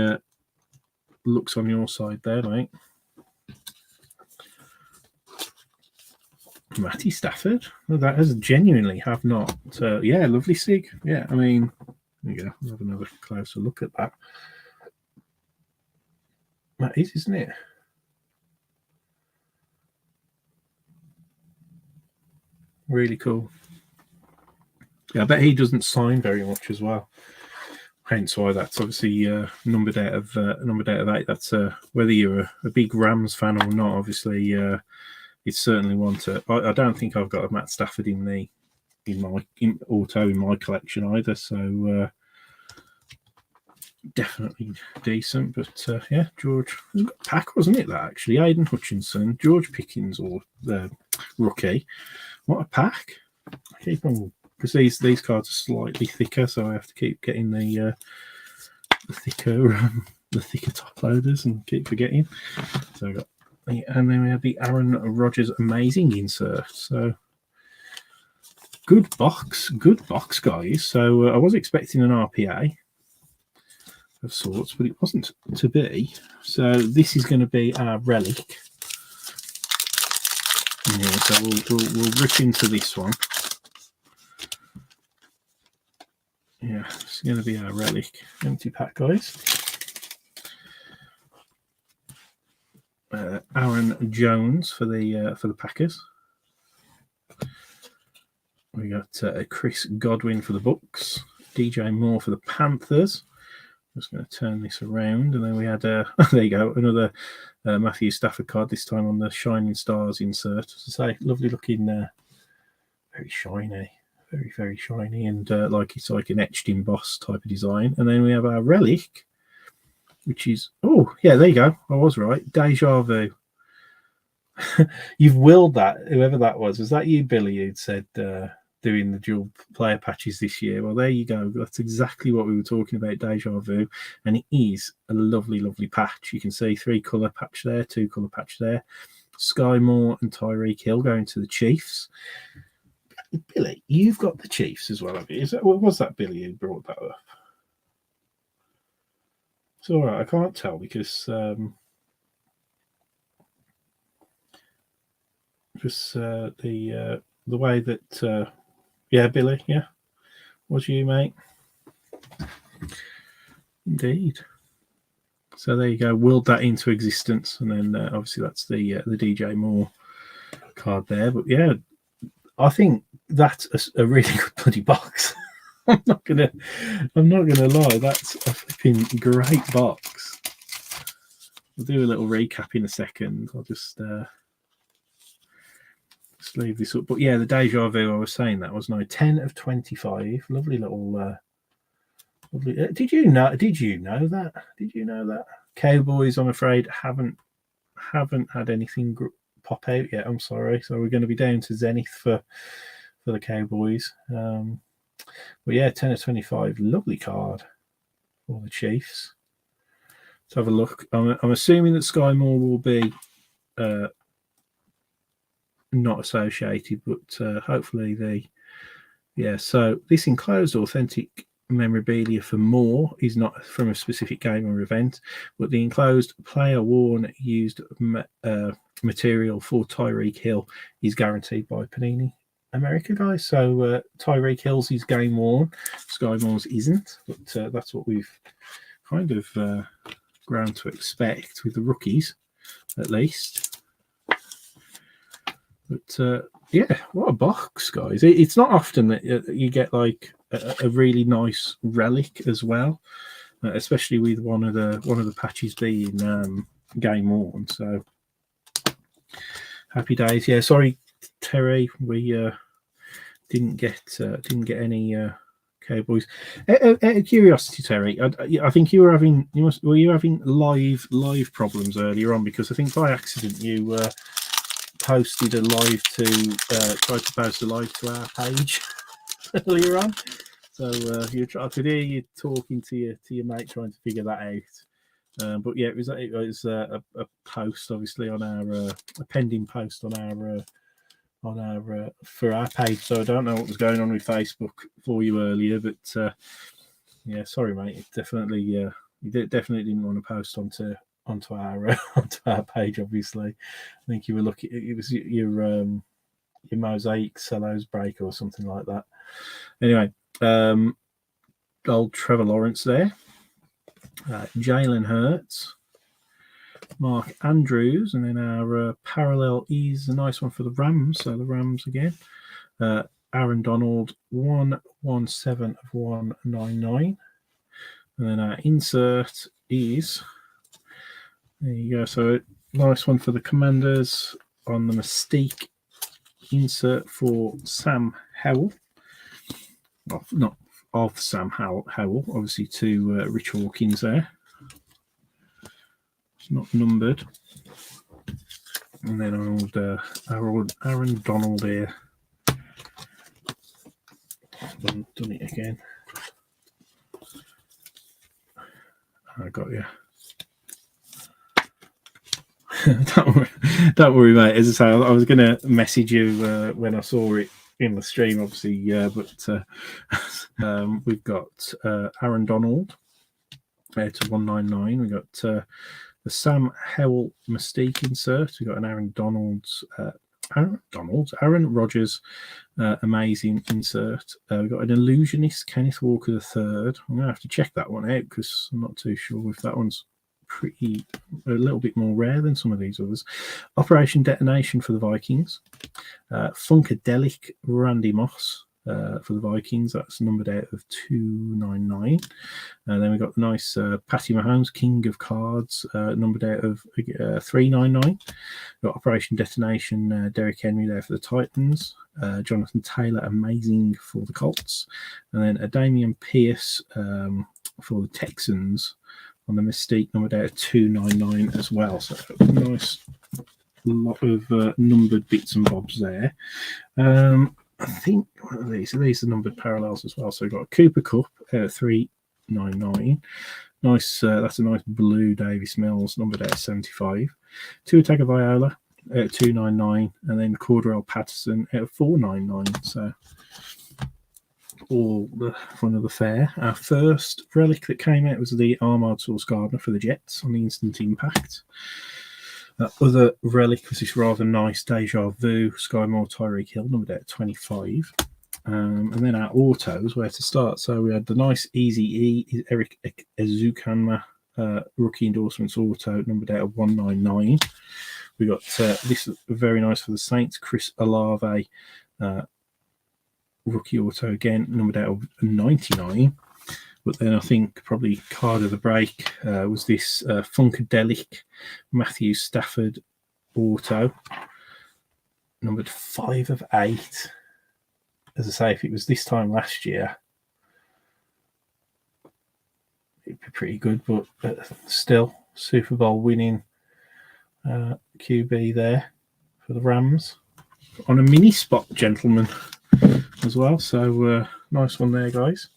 looks on your side there, mate. Matty Stafford. Well, that has genuinely have not. Yeah, lovely sig. Yeah, I mean, there you go. We'll have another closer look at that. That is, isn't it? Really cool. Yeah, I bet he doesn't sign very much as well. Hence why that's obviously numbered out of 8. That's whether you're a big Rams fan or not. Obviously, it's certainly one to. I don't think I've got a Matt Stafford in my auto in my collection either. So definitely decent. But yeah, George was a good pack, wasn't it? That actually, Aiden Hutchinson, George Pickens, or the rookie. What a pack! I keep on. Because these cards are slightly thicker, so I have to keep getting the thicker top loaders and keep forgetting. So I got, and then we have the Aaron Rodgers amazing insert. So good box, guys. So I was expecting an RPA of sorts, but it wasn't to be. So this is going to be our relic. Yeah, so we'll rip into this one. Yeah, it's going to be our relic empty pack, guys. Aaron Jones for the Packers. We got Chris Godwin for the Bucks. DJ Moore for the Panthers. I'm just going to turn this around, and then we had there you go, another Matthew Stafford card. This time on the Shining Stars insert. As I say, lovely looking, very shiny. Very, very shiny, and like it's like an etched embossed type of design. And then we have our relic, which is, oh yeah, there you go. I was right. Deja vu. You've willed that. Whoever that was that you, Billy? Who'd said doing the dual player patches this year? Well, there you go. That's exactly what we were talking about. Deja vu, and it is a lovely, lovely patch. You can see 3-color patch there, 2-color patch there. Sky Moore and Tyreek Hill going to the Chiefs. Billy, you've got the Chiefs as well, have you? Was that Billy who brought that up? It's all right. I can't tell because just the way that yeah, Billy, yeah, was you, mate? Indeed. So there you go. Willed that into existence, and then obviously that's the DJ Moore card there. But yeah, I think that's a really good bloody box. I'm not gonna lie. That's a flipping great box. We'll do a little recap in a second. I'll just leave this up. But yeah, the Deja Vu. I was saying that was 10 of 25. Lovely little. Lovely. Did you know that? Did you know that? Cowboys, I'm afraid, haven't had anything pop out yet. I'm sorry. So we're going to be down to Zenith for the Cowboys. But yeah, 10 of 25. Lovely card for the Chiefs. Let's have a look. I'm assuming that Sky Moore will be not associated, but hopefully so this enclosed authentic memorabilia for Moore is not from a specific game or event, but the enclosed player worn used material for Tyreek Hill is guaranteed by Panini America, guys. So Tyreek Hill's is game worn, Sky Moore's isn't, but that's what we've kind of grown to expect with the rookies, at least. But yeah, what a box, guys! It's not often that you get like a really nice relic as well, especially with one of the patches being game worn. So happy days. Yeah, sorry, Terry, we didn't get any Cowboys. Out of curiosity, Terry, I think you were having live problems earlier on, because I think by accident you posted a live to tried to post a live to our page earlier on. So I could hear you talking to your mate trying to figure that out. But yeah, it was a post, obviously, on our a pending post on our for our page. So I don't know what was going on with Facebook for you earlier, but yeah, sorry, mate. It definitely You definitely didn't want to post onto our onto our page. Obviously, I think you were looking. It was your mosaic Cellos break or something like that. Anyway, old Trevor Lawrence there, Jalen Hurts, Mark Andrews, and then our parallel is a nice one for the Rams. So the Rams again. Aaron Donald, 117 of 199. And then our insert is, there you go. So nice one for the Commanders on the Mystique insert for Sam Howell. Well, not of Sam Howell, obviously to Rich Hawkins there. It's not numbered. And then our old Aaron Donald here. Done it again. I got you. don't worry, mate. As I say, I was going to message you when I saw it in the stream, obviously. But we've got Aaron Donald to 199. We've got the Sam Howell Mystique insert. We've got an Aaron Rodgers amazing insert. We've got an illusionist, Kenneth Walker III. I'm going to have to check that one out because I'm not too sure if that one's a little bit more rare than some of these others. Operation Detonation for the Vikings. Funkadelic Randy Moss for the Vikings. That's numbered out of 299. And then we've got the nice Patty Mahomes, King of Cards, numbered out of 399. We've got Operation Detonation, Derrick Henry there for the Titans. Jonathan Taylor, amazing for the Colts. And then a Damian Pierce for the Texans on the Mystique, numbered out of 299 as well. So nice lot of numbered bits and bobs there. I think one of these are numbered parallels as well. So we've got a Cooper Cup out of 399. Nice, that's a nice blue Davis Mills, numbered out of 75. Tua Tagovailoa at 299, and then Cordell Patterson at 499. So all the fun of the fair. Our first relic that came out was the Armard Sauce Gardner for the Jets on the Instant Impact. Other relic was this rather nice Deja Vu Sky Moore Tyreek Hill, numbered out 25. And then our autos, where to start. So we had the nice Easy E, Eric Ezukanma rookie endorsements auto, numbered out of 199. We got this very nice for the Saints, Chris Olave rookie auto again, numbered out of 99. But then I think probably card of the break was this Funkadelic Matthew Stafford auto, numbered 5 of 8. As I say, if it was this time last year, it'd be pretty good. But still, Super Bowl winning QB there for the Rams on a mini spot, gentlemen, as well. So nice one there, guys.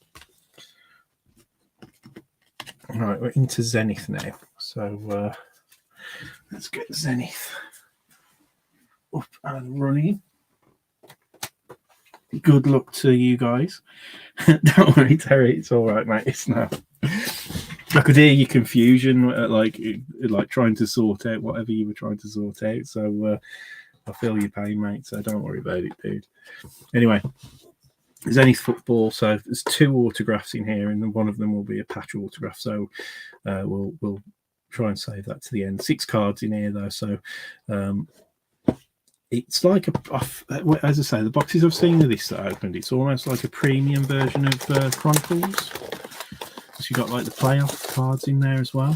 All right, we're into Zenith now. So let's get Zenith up and running. Good luck to you guys. Don't worry, Terry. It's all right, mate. It's now. I could hear your confusion, like trying to sort out whatever you were trying to sort out. So I feel your pain, mate. So don't worry about it, dude. Anyway. Zenith football. So there's 2 autographs in here, and one of them will be a patch autograph. So we'll try and save that to the end. 6 cards in here though. So it's like as I say, the boxes I've seen of this that I opened, it's almost like a premium version of Chronicles. So you got like the playoff cards in there as well.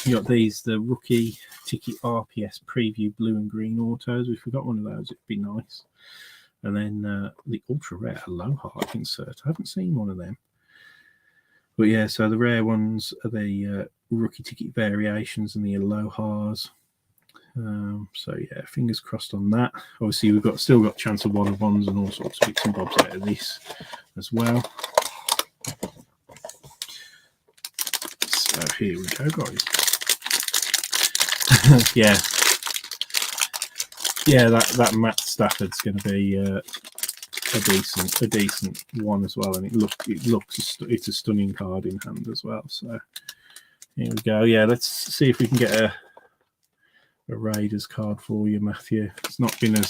You got these, the rookie ticket RPS preview blue and green autos. If we got one of those, it'd be nice. And then the ultra rare Aloha insert. I haven't seen one of them. But yeah, so the rare ones are the rookie ticket variations and the Alohas. So yeah, fingers crossed on that. Obviously, we've still got chance of 1-of-1s and all sorts of bits and bobs out of this as well. So here we go, guys. Yeah, that Matt Stafford's going to be a decent one as well, and it's a stunning card in hand as well. So Here we go. Yeah, let's see if we can get a Raiders card for you, Matthew. It's not been as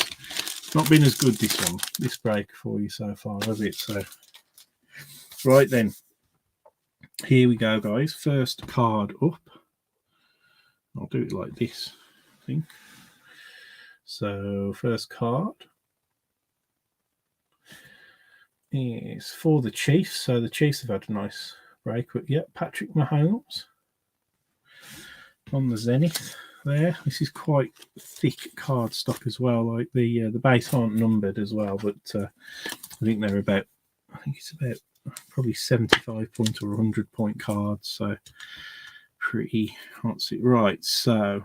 good this break for you so far, has it? So right then, here we go, guys. First card up. I'll do it like this, I think. So first card is for the Chiefs. So the Chiefs have had a nice break, but yeah, Patrick Mahomes on the Zenith there. This is quite thick card stock as well. Like the base aren't numbered as well, but I think they're about. I think it's about probably 75 point or 100 point cards. So pretty hot. Right. So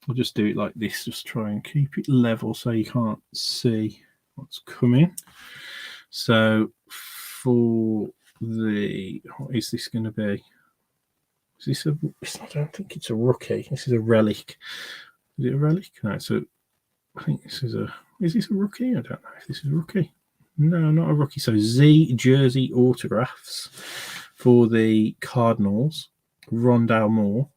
I'll just do it like this. Just try and keep it level so you can't see what's coming. So for the, what is this going to be? Is this a? I don't think it's a rookie. This is a relic. Is it a relic? No. So I think this is a. Is this a rookie? I don't know if this is a rookie. No, not a rookie. So Z jersey autographs for the Cardinals. Rondale Moore,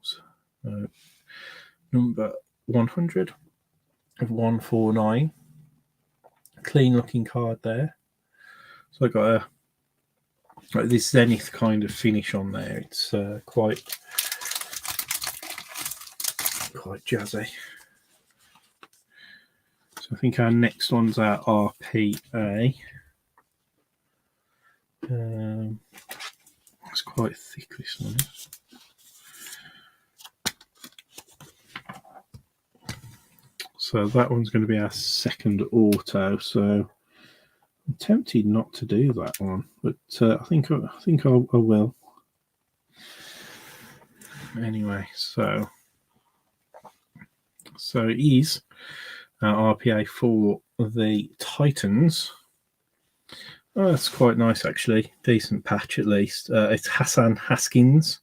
number 100 of 149. Clean looking card there. So I got this Zenith kind of finish on there. It's quite jazzy. So I think our next one's our RPA. It's quite thick, this one is. So that one's going to be our second auto. So I'm tempted not to do that one, but I think I will. Anyway, so it is our RPA for the Titans. Oh, that's quite nice, actually. Decent patch, at least. It's Hassan Haskins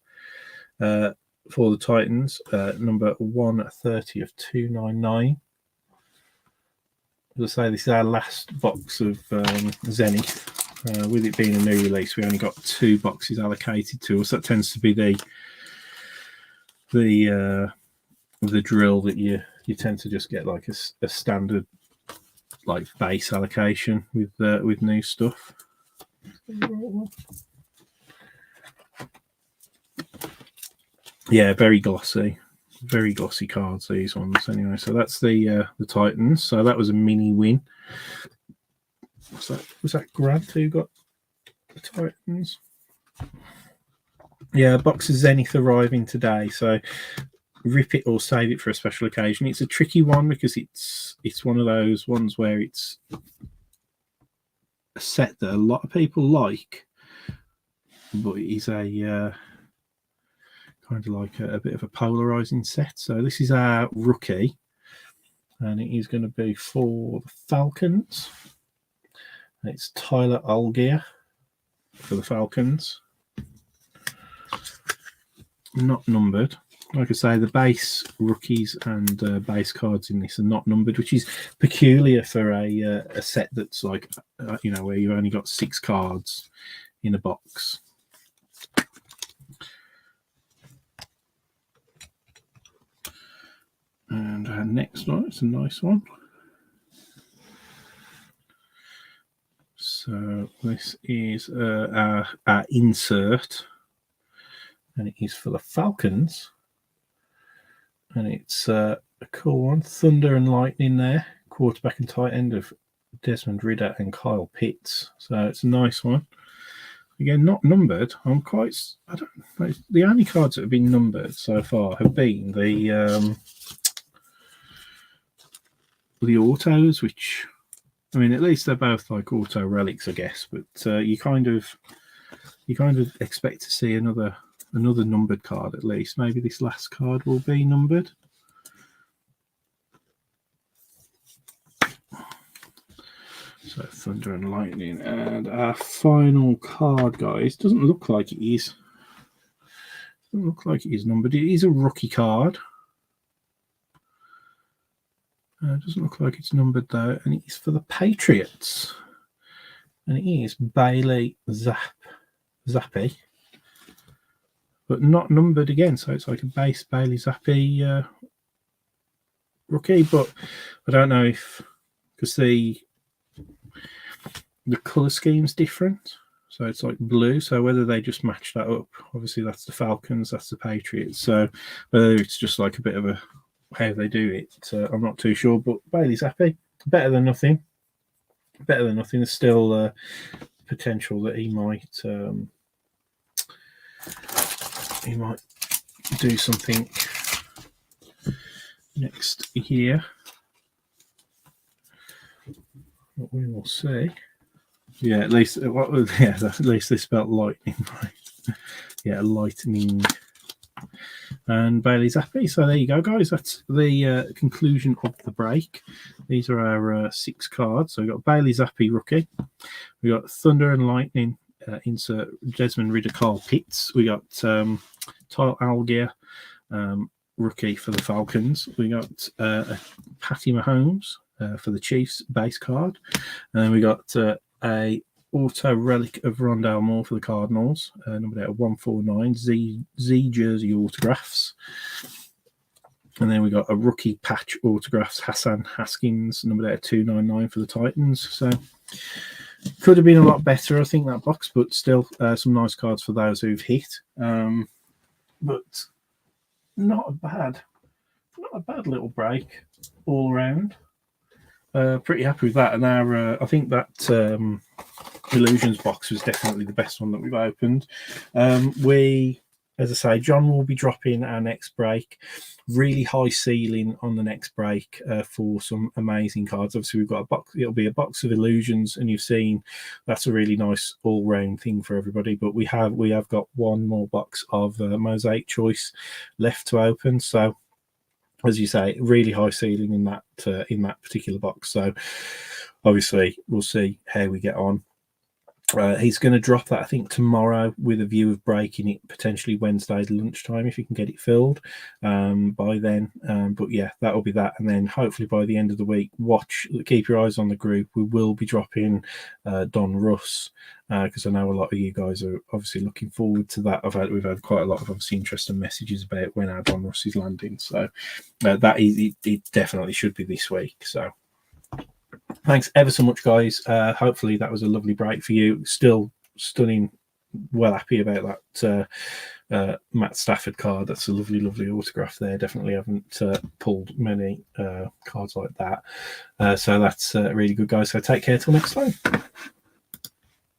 for the Titans, number 130 of 299. As I say, this is our last box of Zenith. With it being a new release, we only got 2 boxes allocated to us. That tends to be the drill that you tend to just get like a standard like base allocation with new stuff. Yeah, very glossy cards, these ones. Anyway, so that's the Titans. So that was a mini win. Was that Grant who got the Titans? Yeah, box of Zenith arriving today. So rip it or save it for a special occasion. It's a tricky one because it's one of those ones where it's a set that a lot of people like, but it is a kind of like a bit of a polarizing set. So this is our rookie, and it is going to be for the Falcons. It's Tyler Algier for the Falcons. Not numbered. Like I say, the base rookies and base cards in this are not numbered, which is peculiar for a set that's like, where you've only got 6 cards in a box. And our next one, it's a nice one. So this is our insert, and it is for the Falcons. And it's a cool one. Thunder and Lightning there. Quarterback and tight end of Desmond Ridder and Kyle Pitts. So it's a nice one. Again, not numbered. I don't know. The only cards that have been numbered so far have been the autos, which, I mean, at least they're both like auto relics, I guess. But you kind of expect to see another numbered card at least. Maybe this last card will be numbered. So Thunder and Lightning. And our final card, guys, doesn't look like it is. Doesn't look like it is numbered. It is a rookie card. Doesn't look like it's numbered though, and it is for the Patriots. And it is Bailey Zappi. but not numbered again. So it's like a base Bailey Zappi rookie, but I don't know if, because the colour scheme's different. So it's like blue. So whether they just match that up, obviously that's the Falcons, that's the Patriots. So whether it's just like a bit of a how they do it, I'm not too sure. But Bailey's happy, better than nothing. Better than nothing. There's still potential that he might do something next year. But we will see. Yeah, at least at least they spelled lightning right. Yeah, lightning. And Bailey's happy. So there you go, guys. That's the conclusion of the break. These are our 6 cards. So we've got Bailey's happy rookie. We got Thunder and Lightning. Insert Desmond Ridder, Carl Pitts. We got Tyle Algier, rookie for the Falcons. We got Patty Mahomes for the Chiefs base card. And then we got a auto relic of Rondale Moore for the Cardinals, numbered out of 149, Z jersey autographs. And then we got a rookie patch autographs, Hassan Haskins, numbered out of 299 for the Titans. So could have been a lot better, I think, that box, but still some nice cards for those who've hit. But not a bad little break all around. Pretty happy with that. And I think that Illusions box was definitely the best one that we've opened. As I say, John will be dropping our next break. Really high ceiling on the next break for some amazing cards. Obviously, we've got a box. It'll be a box of Illusions, and you've seen that's a really nice all-round thing for everybody. But we have got one more box of Mosaic Choice left to open. So, as you say, really high ceiling in that particular box. So, obviously, we'll see how we get on. He's going to drop that, I think, tomorrow with a view of breaking it potentially Wednesday lunchtime if he can get it filled by then. But yeah, that'll be that. And then hopefully by the end of the week, keep your eyes on the group. We will be dropping Don Russ because I know a lot of you guys are obviously looking forward to that. We've had quite a lot of obviously interesting messages about when our Don Russ is landing. So it definitely should be this week. So thanks ever so much, guys. Hopefully that was a lovely break for you. Still stunning. Well happy about that Matt Stafford card. That's a lovely, lovely autograph there. Definitely haven't pulled many cards like that. So that's really good, guys. So take care till next time.